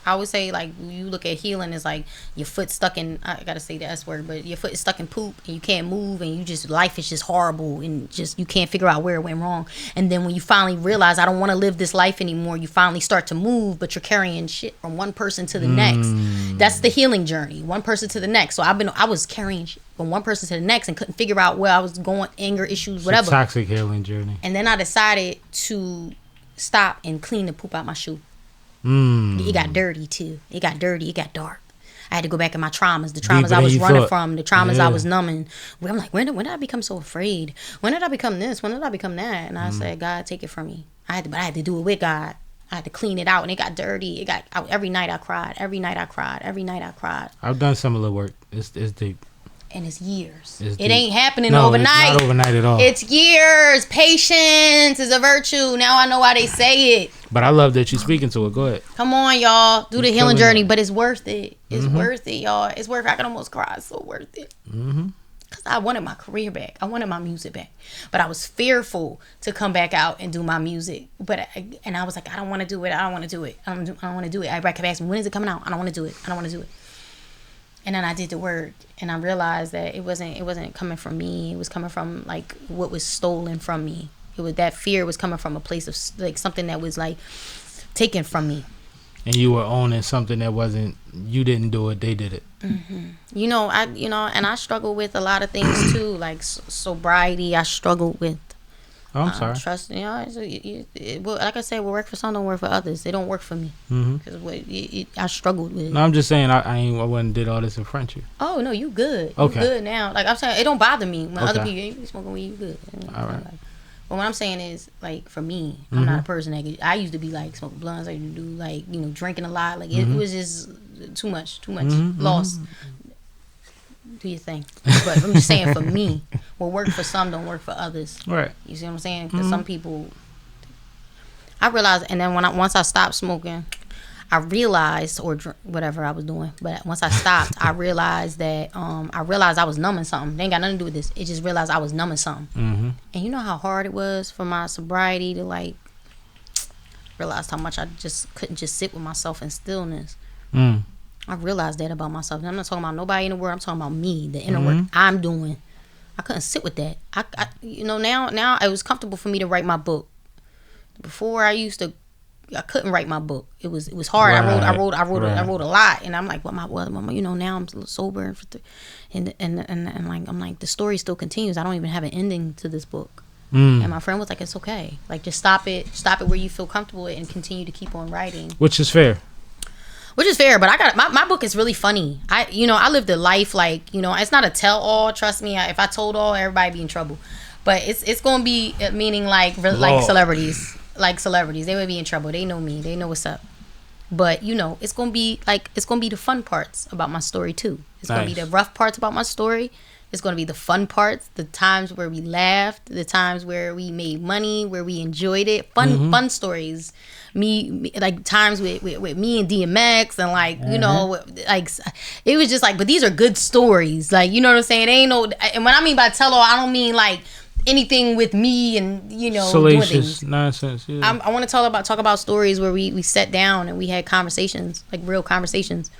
I always say, like, you look at healing as like your foot stuck in, I gotta say the S word, but your foot is stuck in poop and you can't move and you just, life is just horrible and just, you can't figure out where it went wrong. And then when you finally realize I don't want to live this life anymore, you finally start to move, but you're carrying shit from one person to the next. That's the healing journey, one person to the next. So I was carrying shit from one person to the next and couldn't figure out where I was going, anger issues, whatever. It's a toxic healing journey. And then I decided to stop and clean the poop out my shoe. It got dirty too. It got dirty. It got dark. I had to go back in my traumas, the traumas I was running from, the traumas I was numbing. Where I'm like, when did I become so afraid? When did I become this? When did I become that? And I said, God, take it from me. But I had to do it with God. I had to clean it out, and it got dirty. Every night I cried. Every night I cried. Every night I cried. I've done similar work. It's deep. And it's years. It's it ain't happening No, overnight. it's not overnight at all. It's years. Patience is a virtue. Now I know why they say it. But I love that you're speaking to it. Go ahead. Come on, y'all. Do the healing journey, but it's worth it. It's worth it, y'all. It's worth it. I can almost cry. It's so worth it. Because I wanted my career back. I wanted my music back. But I was fearful to come back out and do my music. And I was like, I don't want to do it. I don't want to do it. I don't want to do it. Everybody kept asking me, when is it coming out? I don't want to do it. I don't want to do it. And then I did the work, and I realized that it wasn't coming from me. It was coming from like what was stolen from me. It was that fear was coming from a place of like something that was like taken from me. And you were owning something that wasn't. You didn't do it. They did it. And I struggle with a lot of things too, like sobriety. I struggle with. Oh, I'm sorry. Trust, like I said, what work for some don't work for others. They don't work for me. Because I struggled with it. No, I'm just saying I wouldn't did all this in front of you. Oh no, you good. Okay. You good now. Like I'm saying, it don't bother me when other people you smoking weed. You good. All right. But what I'm saying is, like, for me, I'm not a person that I used to be like smoking blunts. I used to do like drinking a lot. Like it was just too much loss. Do your thing. But I'm just saying, for me, what worked for some don't work for others. Right. You see what I'm saying? Because some people, I realized, and then once I stopped smoking, I realized, or whatever I was doing, but once I stopped, I realized that I was numbing something. They ain't got nothing to do with this. It just realized I was numbing something. And you know how hard it was for my sobriety to like realize how much I just couldn't just sit with myself in stillness. I realized that about myself. And I'm not talking about nobody in the world. I'm talking about me, the inner work I'm doing. I couldn't sit with that. Now it was comfortable for me to write my book. Before I couldn't write my book. It was hard. Right. I wrote a lot, and I'm like, now I'm sober, and I'm like the story still continues. I don't even have an ending to this book. And my friend was like, it's okay. Like, just stop it where you feel comfortable with, and continue to keep on writing. Which is fair. But I got my book is really funny. I lived a life like, it's not a tell all. Trust me, if I told all, everybody be in trouble. But it's gonna be meaning like celebrities. Like celebrities, they would be in trouble. They know me. They know what's up. But it's gonna be the fun parts about my story too. It's gonna be the rough parts about my story. It's gonna be the fun parts, the times where we laughed, the times where we made money, where we enjoyed it. Fun stories. Me like times with me and DMX and like like it was just like, but these are good stories. Like, you know what I'm saying? It ain't no. And when I mean by tell all, I don't mean like anything with me and salacious nonsense. Yeah. I want to talk about stories where we sat down and we had conversations, like real conversations.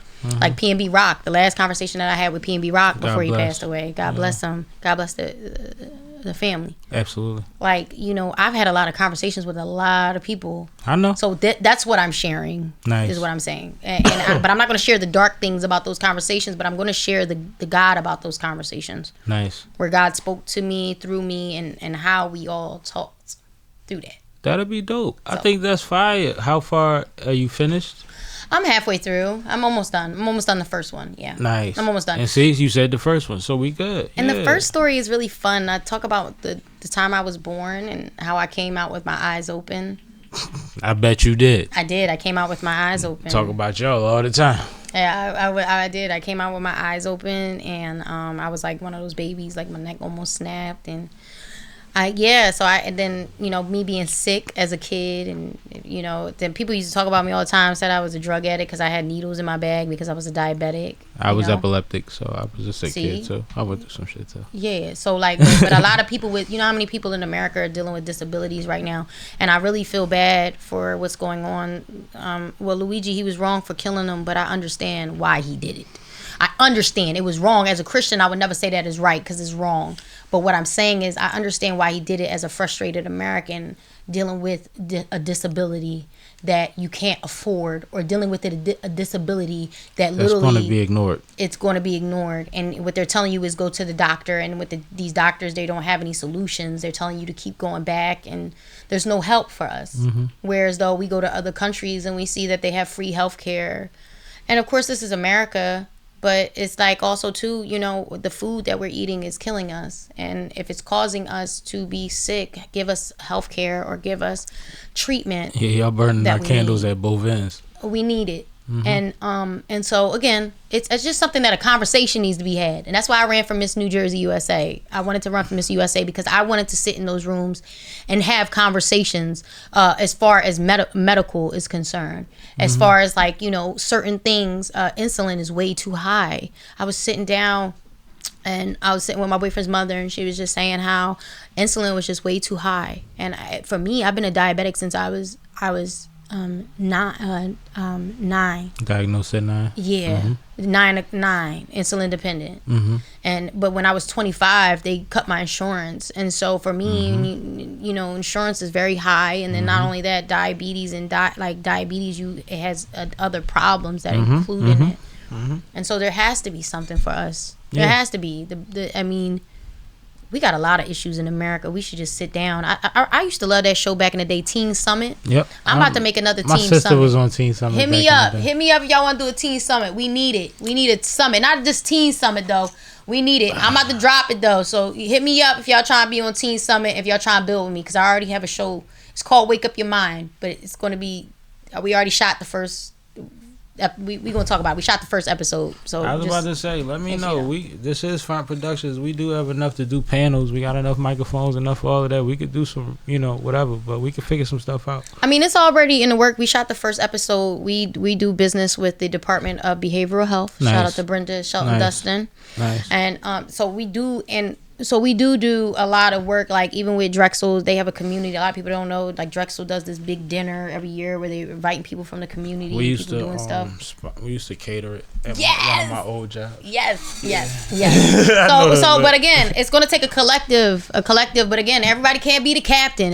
Like P&B Rock, the last conversation that I had with P&B Rock before he passed away. God bless him. God bless the family. Absolutely. Like, I've had a lot of conversations with a lot of people. I know. So that's what I'm sharing. Nice. Is what I'm saying. But I'm not going to share the dark things about those conversations, but I'm going to share the God about those conversations. Nice. Where God spoke to me, through me, and how we all talked through that. That'll be dope. So, I think that's fire. How far are you finished? I'm halfway through. I'm almost done. I'm almost done the first one. Yeah. Nice. I'm almost done. And see, you said the first one, so we good. And the first story is really fun. I talk about the time I was born and how I came out with my eyes open. I bet you did. I did. I came out with my eyes open. Talk about y'all all the time. Yeah, I did. I came out with my eyes open, and I was like one of those babies, like my neck almost snapped, and And then, me being sick as a kid, and then people used to talk about me all the time, said I was a drug addict because I had needles in my bag because I was a diabetic. I was epileptic, so I was a sick kid too. I went through some shit too. Yeah, so but a lot of people with, how many people in America are dealing with disabilities right now, and I really feel bad for what's going on. Luigi, he was wrong for killing them, but I understand why he did it. I understand it was wrong. As a Christian, I would never say that is right because it's wrong. But what I'm saying is I understand why he did it as a frustrated American dealing with a disability that you can't afford, or dealing with a disability that's literally going to be ignored. It's going to be ignored. And what they're telling you is go to the doctor. And with these doctors, they don't have any solutions. They're telling you to keep going back, and there's no help for us. Mm-hmm. Whereas though we go to other countries and we see that they have free health care. And of course, this is America. But it's like also too, the food that we're eating is killing us. And if it's causing us to be sick, give us health care or give us treatment. Yeah, y'all burning our candles at both ends. We need it. Mm-hmm. And so again, it's just something that a conversation needs to be had. And that's why I ran for Miss New Jersey USA. I wanted to run for Miss USA because I wanted to sit in those rooms and have conversations as far as medical is concerned. As far as certain things, insulin is way too high. I was sitting down and I was sitting with my boyfriend's mother, and she was just saying how insulin was just way too high. And for me, I've been a diabetic since I was 9. Diagnosed at 9. Yeah, 9 insulin dependent. But when I was 25, they cut my insurance, and so for me, insurance is very high. And then not only that, diabetes and diabetes, it has other problems that include in it. And so there has to be something for us. There has to be we got a lot of issues in America. We should just sit down. I used to love that show back in the day, Teen Summit. Yep. I'm about to make another Teen Summit. My sister was on Teen Summit. Hit me up if y'all want to do a Teen Summit. We need it. We need a summit. Not just Teen Summit, though. We need it. I'm about to drop it, though. So hit me up if y'all trying to be on Teen Summit, if y'all trying to build with me, because I already have a show. It's called Wake Up Your Mind, but it's going to be, we already shot the first. We gonna talk about it. We shot the first episode. So I was about to say, let me know. This is Front Productions. We do have enough to do panels. We got enough microphones, enough for all of that. We could do some, whatever, but we could figure some stuff out. I mean, it's already in the work. We shot the first episode. We do business with the Department of Behavioral Health. Nice. Shout out to Brenda Shelton Dustin. Nice. And so we do a lot of work, like even with Drexel. They have a community. A lot of people don't know, like Drexel does this big dinner every year where they're inviting people from the community. We used to doing stuff. We used to cater it at one of my old jobs. Yes. So but again, it's gonna take a collective. But again, everybody can't be the captain.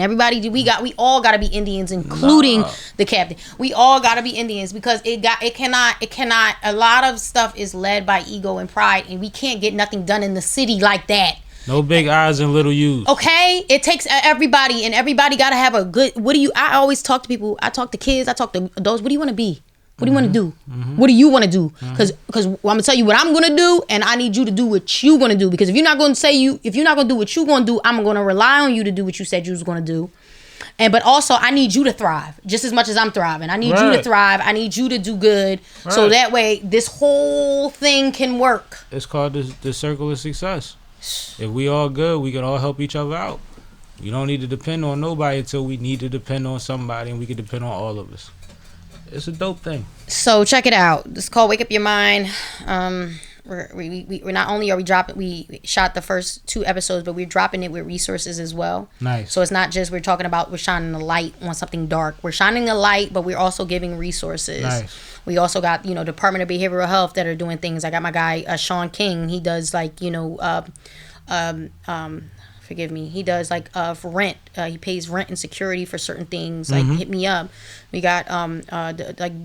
We all gotta be Indians, including the captain. We all gotta be Indians, because it cannot. A lot of stuff is led by ego and pride, and we can't get nothing done in the city like that. No big eyes and little U's. Okay, it takes everybody, and everybody got to have a good. I always talk to people. I talk to kids. I talk to adults. What do you want to be? What do you want to do? What do you want to do? Because I'm gonna tell you what I'm gonna do, and I need you to do what you gonna do. Because if you're not gonna do what you gonna do, I'm gonna rely on you to do what you said you was gonna do. But also, I need you to thrive just as much as I'm thriving. I need you to thrive. I need you to do good, so that way this whole thing can work. It's called the circle of success. If we all good, we can all help each other out. You don't need to depend on nobody until we need to depend on somebody, and we can depend on all of us. It's a dope thing. So check it out. It's called Wake Up Your Mind. We're not only are we dropping, we shot the first 2 episodes, but we're dropping it with resources as well. Nice. So it's not just we're shining the light on something dark. We're shining the light, but we're also giving resources. Nice. We also got, Department of Behavioral Health that are doing things. I got my guy, Sean King. He does forgive me. He does for rent. He pays rent and security for certain things. Hit me up. We got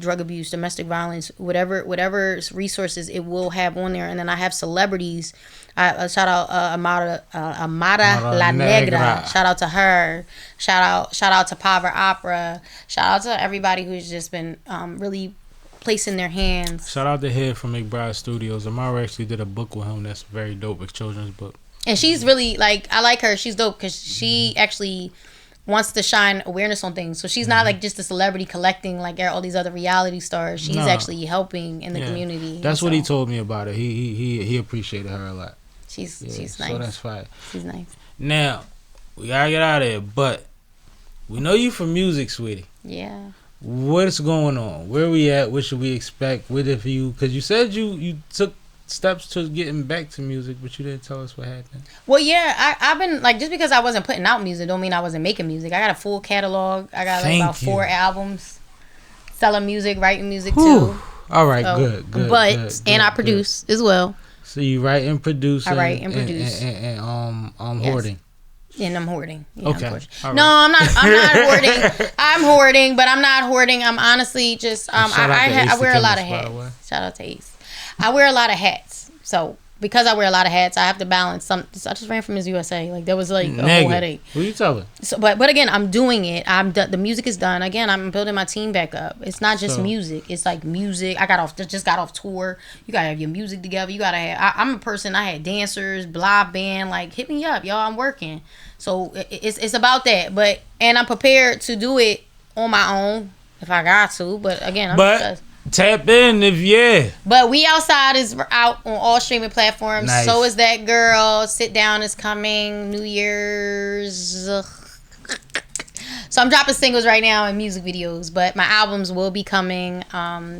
drug abuse, domestic violence, whatever resources it will have on there. And then I have celebrities. Shout out Amara La Negra. Shout out to her. Shout out to Power Opera. Shout out to everybody who's just been really placing their hands. Shout out to Head from McBride Studios. Amara actually did a book with him that's very dope, a children's book. And she's really I like her. She's dope because she actually wants to shine awareness on things. So she's not just a celebrity collecting like all these other reality stars. She's actually helping in the community. That's what he told me about it. He appreciated her a lot. She's nice. So that's fine. She's nice. Now, we gotta get out of here. But we know you from music, sweetie. Yeah. What's going on? Where we at? What should we expect? What if you? Because you said you took steps to getting back to music, but you didn't tell us what happened. Well, yeah, I've been like, just because I wasn't putting out music don't mean I wasn't making music. I got a full catalog. I got like about 4 albums, selling music, writing music too. All right, so, good. But and I produce as well. So you write and produce. I write and produce. And yes. hoarding. And I'm hoarding. Yeah, okay. Right. No, I'm not hoarding. I'm hoarding, but I'm not hoarding. I'm honestly just I wear a lot of hats. Shout out to Ace. I wear a lot of hats. So because I wear a lot of hats, I have to balance some. I just ran from Miss USA. Like there was like a whole headache. Who you telling? So, but again, I'm doing it. I'm done. The music is done. Again, I'm building my team back up. It's not just music. It's like music. I just got off tour. You gotta have your music together. You gotta have. I'm a person. I had dancers, live band. Like hit me up, y'all. I'm working. So it's about that. But and I'm prepared to do it on my own if I got to. But again, tap in if But We Outside is out on all streaming platforms. Nice. So is That Girl. Sit Down is coming. New Year's. So I'm dropping singles right now and music videos, but my albums will be coming.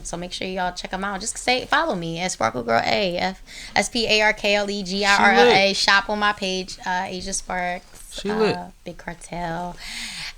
So make sure y'all check them out. Just follow me at Sparkle Girl A, SparkleGirlla. Shop on my page, Asia Sparks, Big Cartel.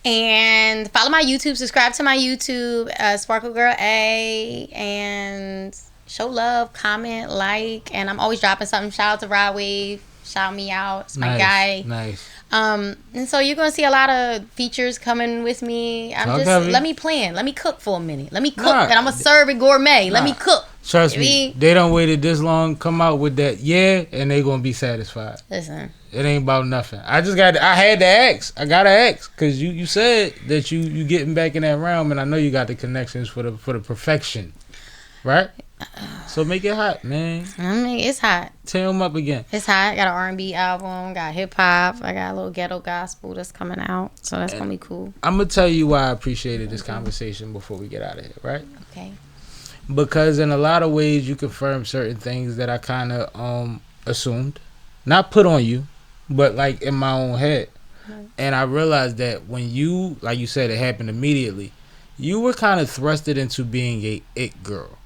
And follow my YouTube. Subscribe to my YouTube, Sparkle Girl A, and show love, comment, like, and I'm always dropping something. Shout out to Rod Wave. Shout me out. It's my guy. Nice. And so you're gonna see a lot of features coming with me. Let me plan. Let me cook for a minute. Let me cook, and I'm gonna serve it gourmet. Let me cook. Trust me, they don't waited this long. Come out with that, and they gonna be satisfied. Listen. It ain't about nothing. I had to ask. I gotta ask because you said that you getting back in that realm, and I know you got the connections for the perfection, right? So make it hot, man. I mean, it's hot. Tear them up again. It's hot. I got an R&B album. Got hip hop. I got a little ghetto gospel that's coming out. So that's gonna be cool. I'm gonna tell you why I appreciated this conversation before we get out of here, right? Okay. Because in a lot of ways you confirm certain things that I kind of assumed, not put on you, but like in my own head. Right. And I realized that when you, like you said, it happened immediately. You were kind of thrusted into being a it girl,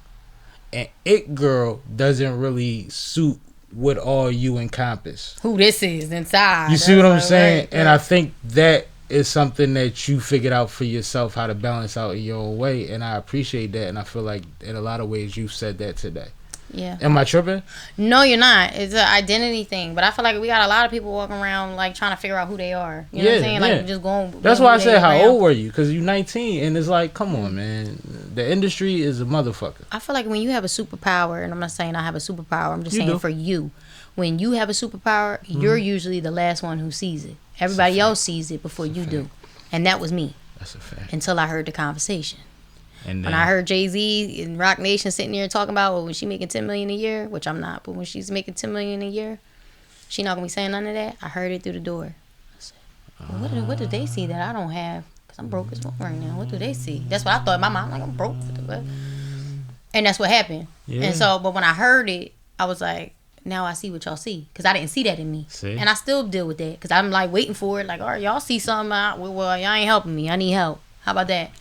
and it girl doesn't really suit what all you encompass. Who this is inside? You see what I'm saying? Right. And I think that is something that you figured out for yourself how to balance out in your own way, and I appreciate that. And I feel like in a lot of ways you said that today. Yeah. Am I tripping? No, you're not. It's an identity thing. But I feel like we got a lot of people walking around like trying to figure out who they are. You know what I'm saying? Like just going. That's why I said, how old were you? Because you're 19, and it's like, come on, man. The industry is a motherfucker. I feel like when you have a superpower, and I'm not saying I have a superpower. I'm just saying for you, when you have a superpower, you're usually the last one who sees it. Everybody else sees it before you do, and that was me. That's a fact. Until I heard the conversation. And when I heard Jay-Z and Rock Nation sitting there talking about, well, when she making $10 million a year, which I'm not, but when she's making $10 million a year, she not gonna be saying none of that. I heard it through the door. I said, well, what do they see that I don't have? Cause I'm broke as fuck right now. What do they see? That's what I thought in my mind. Like, I'm broke. And that's what happened. Yeah. And so, but when I heard it, I was like, now I see what y'all see, because I didn't see that in me. And I still deal with that, because I'm like waiting for it. Like, all right, y'all see something. Well, y'all ain't helping me. I need help. How about that?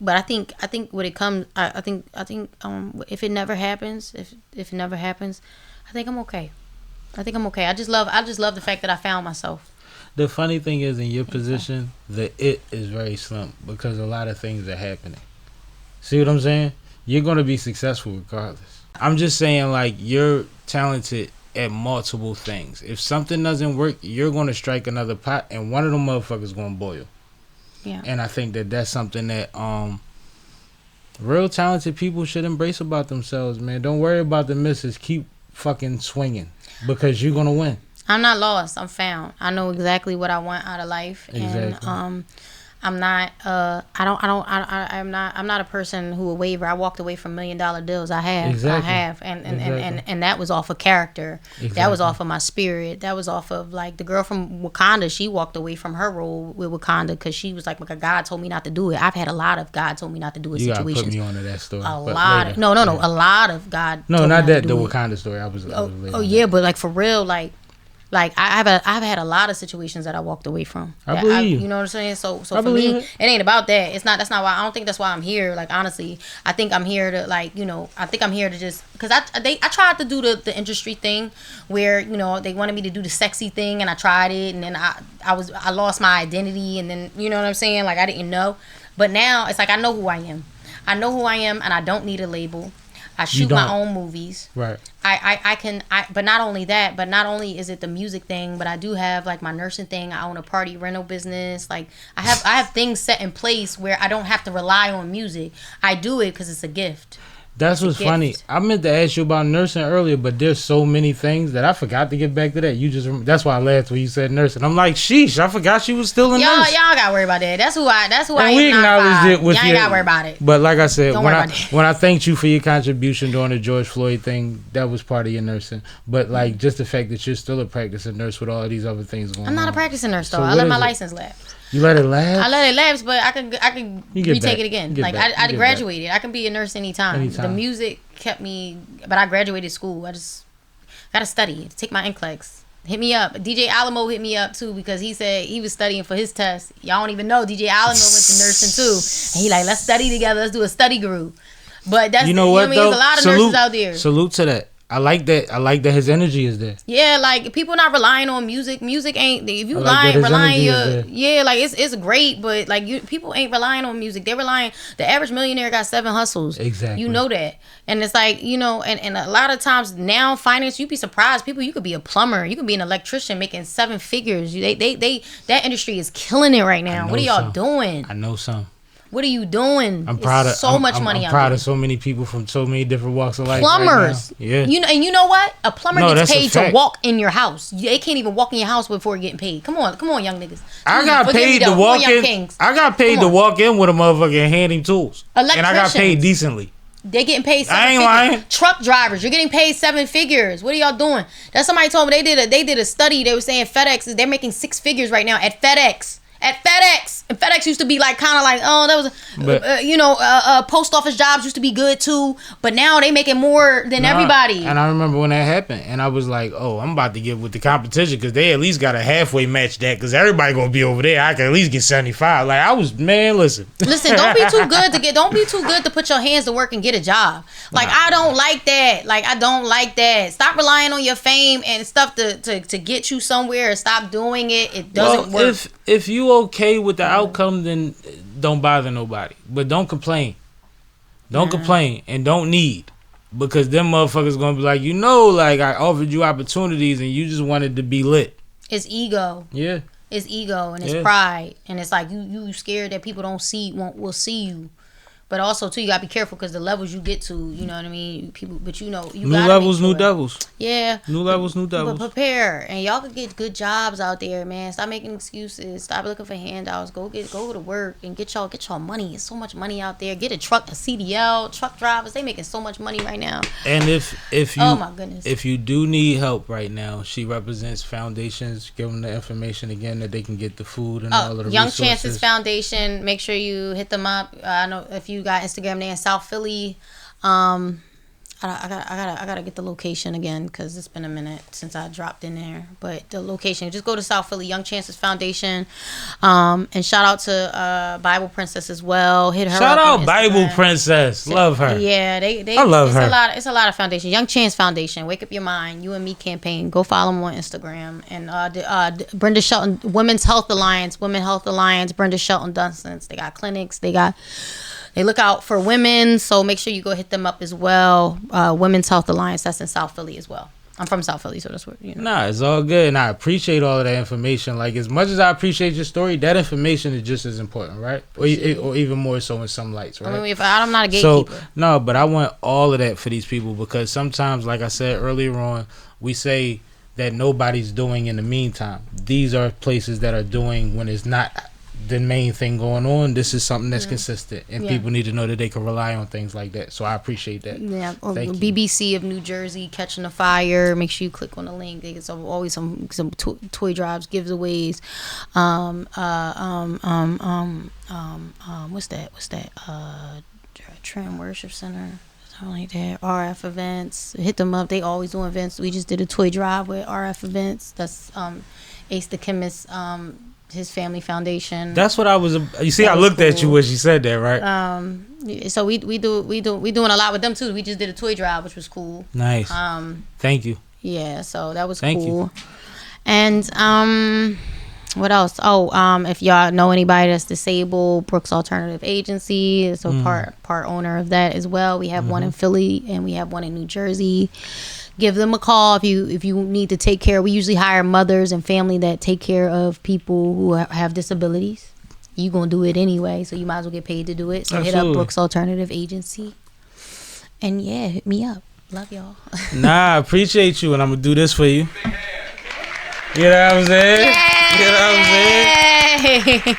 But I think when it comes, I think if it never happens, if it never happens, I think I'm okay. I just love the fact that I found myself. The funny thing is, in your position, the it is very slim because a lot of things are happening. See what I'm saying? You're gonna be successful regardless. I'm just saying, like, you're talented at multiple things. If something doesn't work, you're gonna strike another pot, and one of them motherfuckers gonna boil. Yeah. And I think that that's something that real talented people should embrace about themselves, man. Don't worry about the misses. Keep fucking swinging, because you're gonna win. I'm not lost. I'm found. I know exactly what I want out of life. Exactly. And I'm not I'm not a person who will waver. I walked away from $1 million deals. I have. And that was off of character. Exactly. That was off of my spirit. That was off of, like, the girl from Wakanda. She walked away from her role with Wakanda because she was like, God told me not to do it. I've had a lot of God told me not to do it situations. You gotta put me onto that story. A lot of a lot of God. No, not that the Wakanda story. I was yeah, but like for real, like Like I've had a lot of situations that I walked away from. I believe you. You know what I'm saying? So for me, it ain't about that. That's not why. I don't think that's why I'm here. Like honestly, I think I'm here to like, you know, I think I'm here to just because I tried to do the industry thing where, you know, they wanted me to do the sexy thing and I tried it and then I lost my identity and then, you know what I'm saying? Like I didn't know. But now it's like I know who I am. I know who I am and I don't need a label. I shoot my own movies. Right. But not only that, but not only is it the music thing, but I do have like my nursing thing. I own a party rental business. Like I have things set in place where I don't have to rely on music. I do it because it's a gift. That's what's funny. I meant to ask you about nursing earlier, but there's so many things that I forgot to get back to that. That's why I laughed when you said nursing. I'm like, sheesh, I forgot she was still a nurse. Y'all gotta worry about that. That's who I and we acknowledged it with y'all ain't gotta worry about it. But like I said, when I thanked you for your contribution during the George Floyd thing, that was part of your nursing. But like just the fact that you're still a practicing nurse with all of these other things going on. I'm not a practicing nurse though. So I let my license lapse. You let it lapse? I let it lapse, but I can retake it again. Like I graduated. Back. I can be a nurse anytime. The music kept me, but I graduated school. I just gotta study, take my NCLEX. Hit me up. DJ Alamo hit me up too because he said he was studying for his test. Y'all don't even know DJ Alamo went to nursing too, and he like, let's study together. Let's do a study group. But that's, you know what, though? There's a lot of nurses out there. Salute to that. I like that his energy is there. Yeah, like people not relying on music. Music ain't, if you relying like it's great, but like people ain't relying on music. They're relying, the average millionaire got 7 hustles. Exactly. You know that. And it's like, you know, and a lot of times now finance, you'd be surprised. People, you could be a plumber, you could be an electrician making 7 figures. That industry is killing it right now. What are y'all doing? I know some. What are you doing? I'm proud of so much money. I'm proud of so many people from so many different walks of life. Plumbers, right now. Yeah. You know, and you know what? A plumber gets paid to walk in your house. They can't even walk in your house before getting paid. Come on, young niggas. I got paid to walk in. I got paid to walk in with a motherfucker and hand him tools, and I got paid decently. They getting paid 7 I ain't figures. lying. Truck drivers, you're getting paid 7 figures. What are y'all doing? That somebody told me they did a study. They were saying FedEx, they're making 6 figures right now at FedEx. And FedEx used to be like kind of like, oh, that was post office jobs used to be good too, but now they making more than everybody. And I remember when that happened, and I was like, oh, I'm about to get with the competition because they at least got a halfway match that because everybody gonna be over there. I can at least get 75. Like I was, man, listen, don't be too good to put your hands to work and get a job. Like I don't like that. Stop relying on your fame and stuff to get you somewhere. Stop doing it. It doesn't work. If you okay with the outcome, then don't bother nobody. But don't complain. Don't complain and don't need. Because them motherfuckers gonna be like, like I offered you opportunities and you just wanted to be lit. It's ego. Yeah. It's ego and it's pride. And it's like you scared that people will see you. But also too, you gotta be careful because the levels you get to, you know what I mean. People, but you new levels, new devils. Yeah, new levels, new devils. But prepare, and y'all could get good jobs out there, man. Stop making excuses. Stop looking for handouts. Go to work and get y'all money. There's so much money out there. Get a truck, a CDL, truck drivers. They making so much money right now. And if you, oh my goodness, if you do need help right now, she represents foundations. Give them the information again that they can get the food and all of the Young resources. Chances Foundation. Make sure you hit them up. I know if you got Instagram, they in South Philly. I gotta get the location again because it's been a minute since I dropped in there. But the location, just go to South Philly, Young Chances Foundation, and shout out to Bible Princess as well. Hit her. Shout up out Bible Princess, love her. Yeah, I love her. It's a lot of foundation. Young Chance Foundation, Wake Up Your Mind, You and Me campaign. Go follow them on Instagram. And Brenda Shelton, Women's Health Alliance, Brenda Shelton Dunson's. They got clinics. They look out for women, so make sure you go hit them up as well. Women's Health Alliance, that's in South Philly as well. I'm from South Philly, so that's what, Nah, it's all good, and I appreciate all of that information. Like, as much as I appreciate your story, that information is just as important, right? Or even more so in some lights, right? I mean, I'm not a gatekeeper. So, no, but I want all of that for these people because sometimes, like I said earlier on, we say that nobody's doing in the meantime. These are places that are doing when it's not the main thing going on. This is something that's consistent, and people need to know that they can rely on things like that. So I appreciate that. Yeah, BBC of New Jersey catching a fire. Make sure you click on the link. There's always some toy drives, giveaways. What's that? Trend Worship Center. I like that. RF events. Hit them up. They always do events. We just did a toy drive with RF events. That's Ace the Chemist, his family foundation. That's what I was. You see, I looked at you when she said that, right? So we doing a lot with them too. We just did a toy drive, which was cool. Nice. Thank you. Yeah, so that was Thank cool. you. And what else? Oh, if y'all know anybody that's disabled, Brooks Alternative Agency is a part owner of that as well. We have one in Philly and we have one in New Jersey. Give them a call if you need to take care. We usually hire mothers and family that take care of people who have disabilities. You gonna do it anyway, so you might as well get paid to do it. So Absolutely. hit up Brooks Alternative Agency. And yeah, hit me up. Love y'all. Nah, I appreciate you, and I'm gonna do this for you. You know what I'm saying? You know what I'm saying?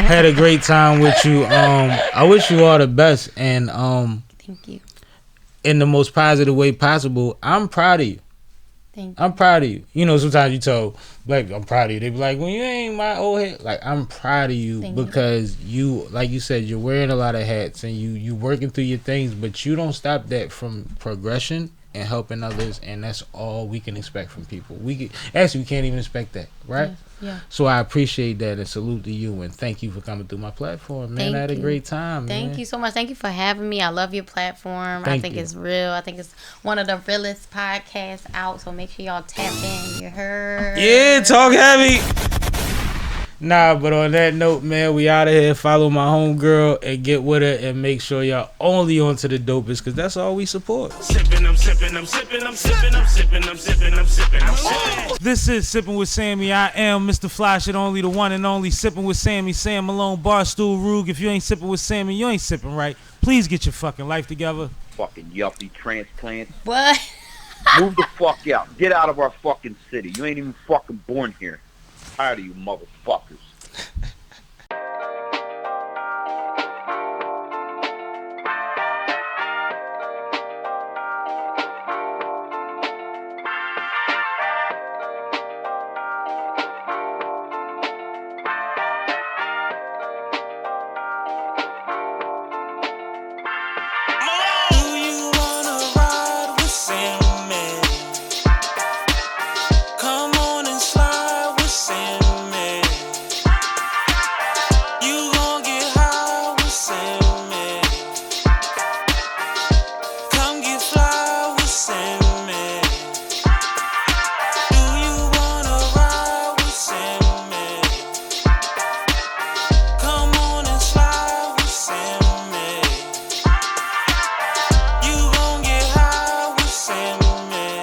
Had a great time with you. I wish you all the best, and Thank you. in the most positive way possible. I'm proud of you. Thank you. I'm proud of you. You know, sometimes you tell like I'm proud of you. They be like, well, you ain't my old head. Like, I'm proud of you Thank you. because you, like you said, you're wearing a lot of hats and you working through your things, but you don't stop that from progression and helping others, and that's all we can expect from people. We can't even expect that, right? Yeah. So I appreciate that and salute to you and thank you for coming through my platform, man. Thank I had a you. great time, man. Thank you so much. Thank you for having me. I love your platform. Thank I think you. it's real. I think it's one of the realest podcasts out. So make sure y'all tap in. You heard? Yeah, talk heavy. Nah, but on that note, man, we out of here. Follow my homegirl and get with her and make sure y'all only onto the dopest because that's all we support. Sipping, I'm sipping, I'm sipping, I'm sipping, I'm sipping, I'm sipping, I'm sipping, I'm sipping. This is Sipping with Sammie. I am Mr. Flash, it only the one and only Sipping with Sammie, Sam Malone, Barstool, Rug. If you ain't sipping with Sammie, you ain't sipping right. Please get your fucking life together. Fucking yuppie transplants. What? Move the fuck out. Get out of our fucking city. You ain't even fucking born here. Tired of you motherfuckers. Do you wanna ride with Sammie? Come on and slide with Sammie. You gon' get high with Sammie. Come get fly with Sammie. Do you wanna ride with Sammie? Come on and slide with Sammie. You gon' get high with Sammie.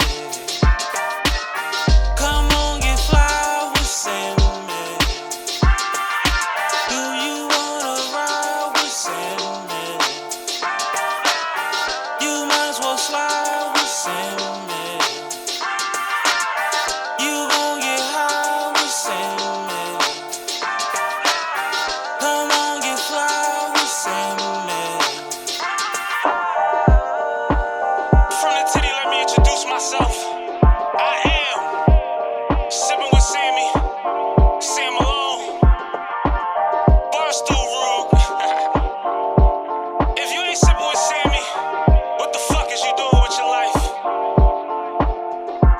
Come on, get fly with Sammie. Do you wanna ride with Sammie? You might as well slide with Sammie. You gon' get high with Sammie. Come on, get fly with Sammie. From the titty, let me introduce myself. I am Sipping with Sammie, Sam Malone, Barstool Rug. If you ain't sipping with Sammie, what the fuck is you doing with your life?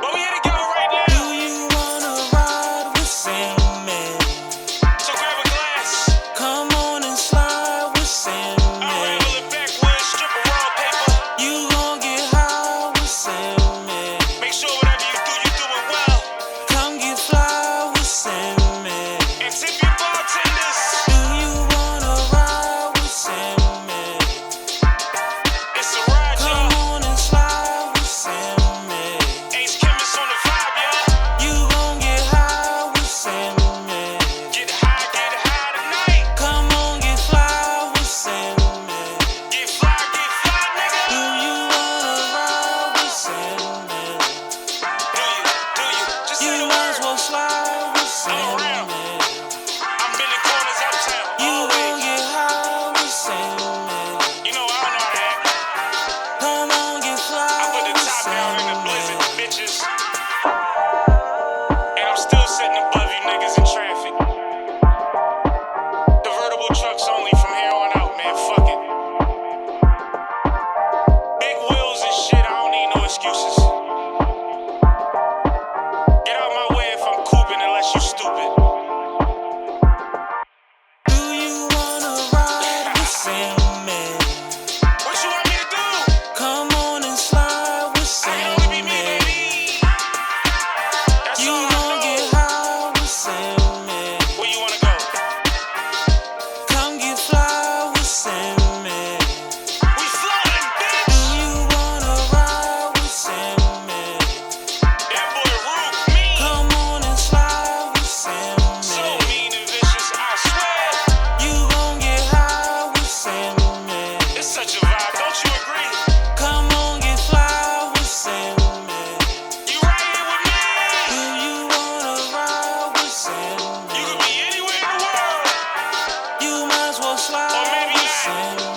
But we here together right now. Do you wanna ride with Sammie? So grab a glass. Come on and slide with Sammie. Unravel it backwards, strip of raw paper. You gon' get high with Sammie. Make Sammy.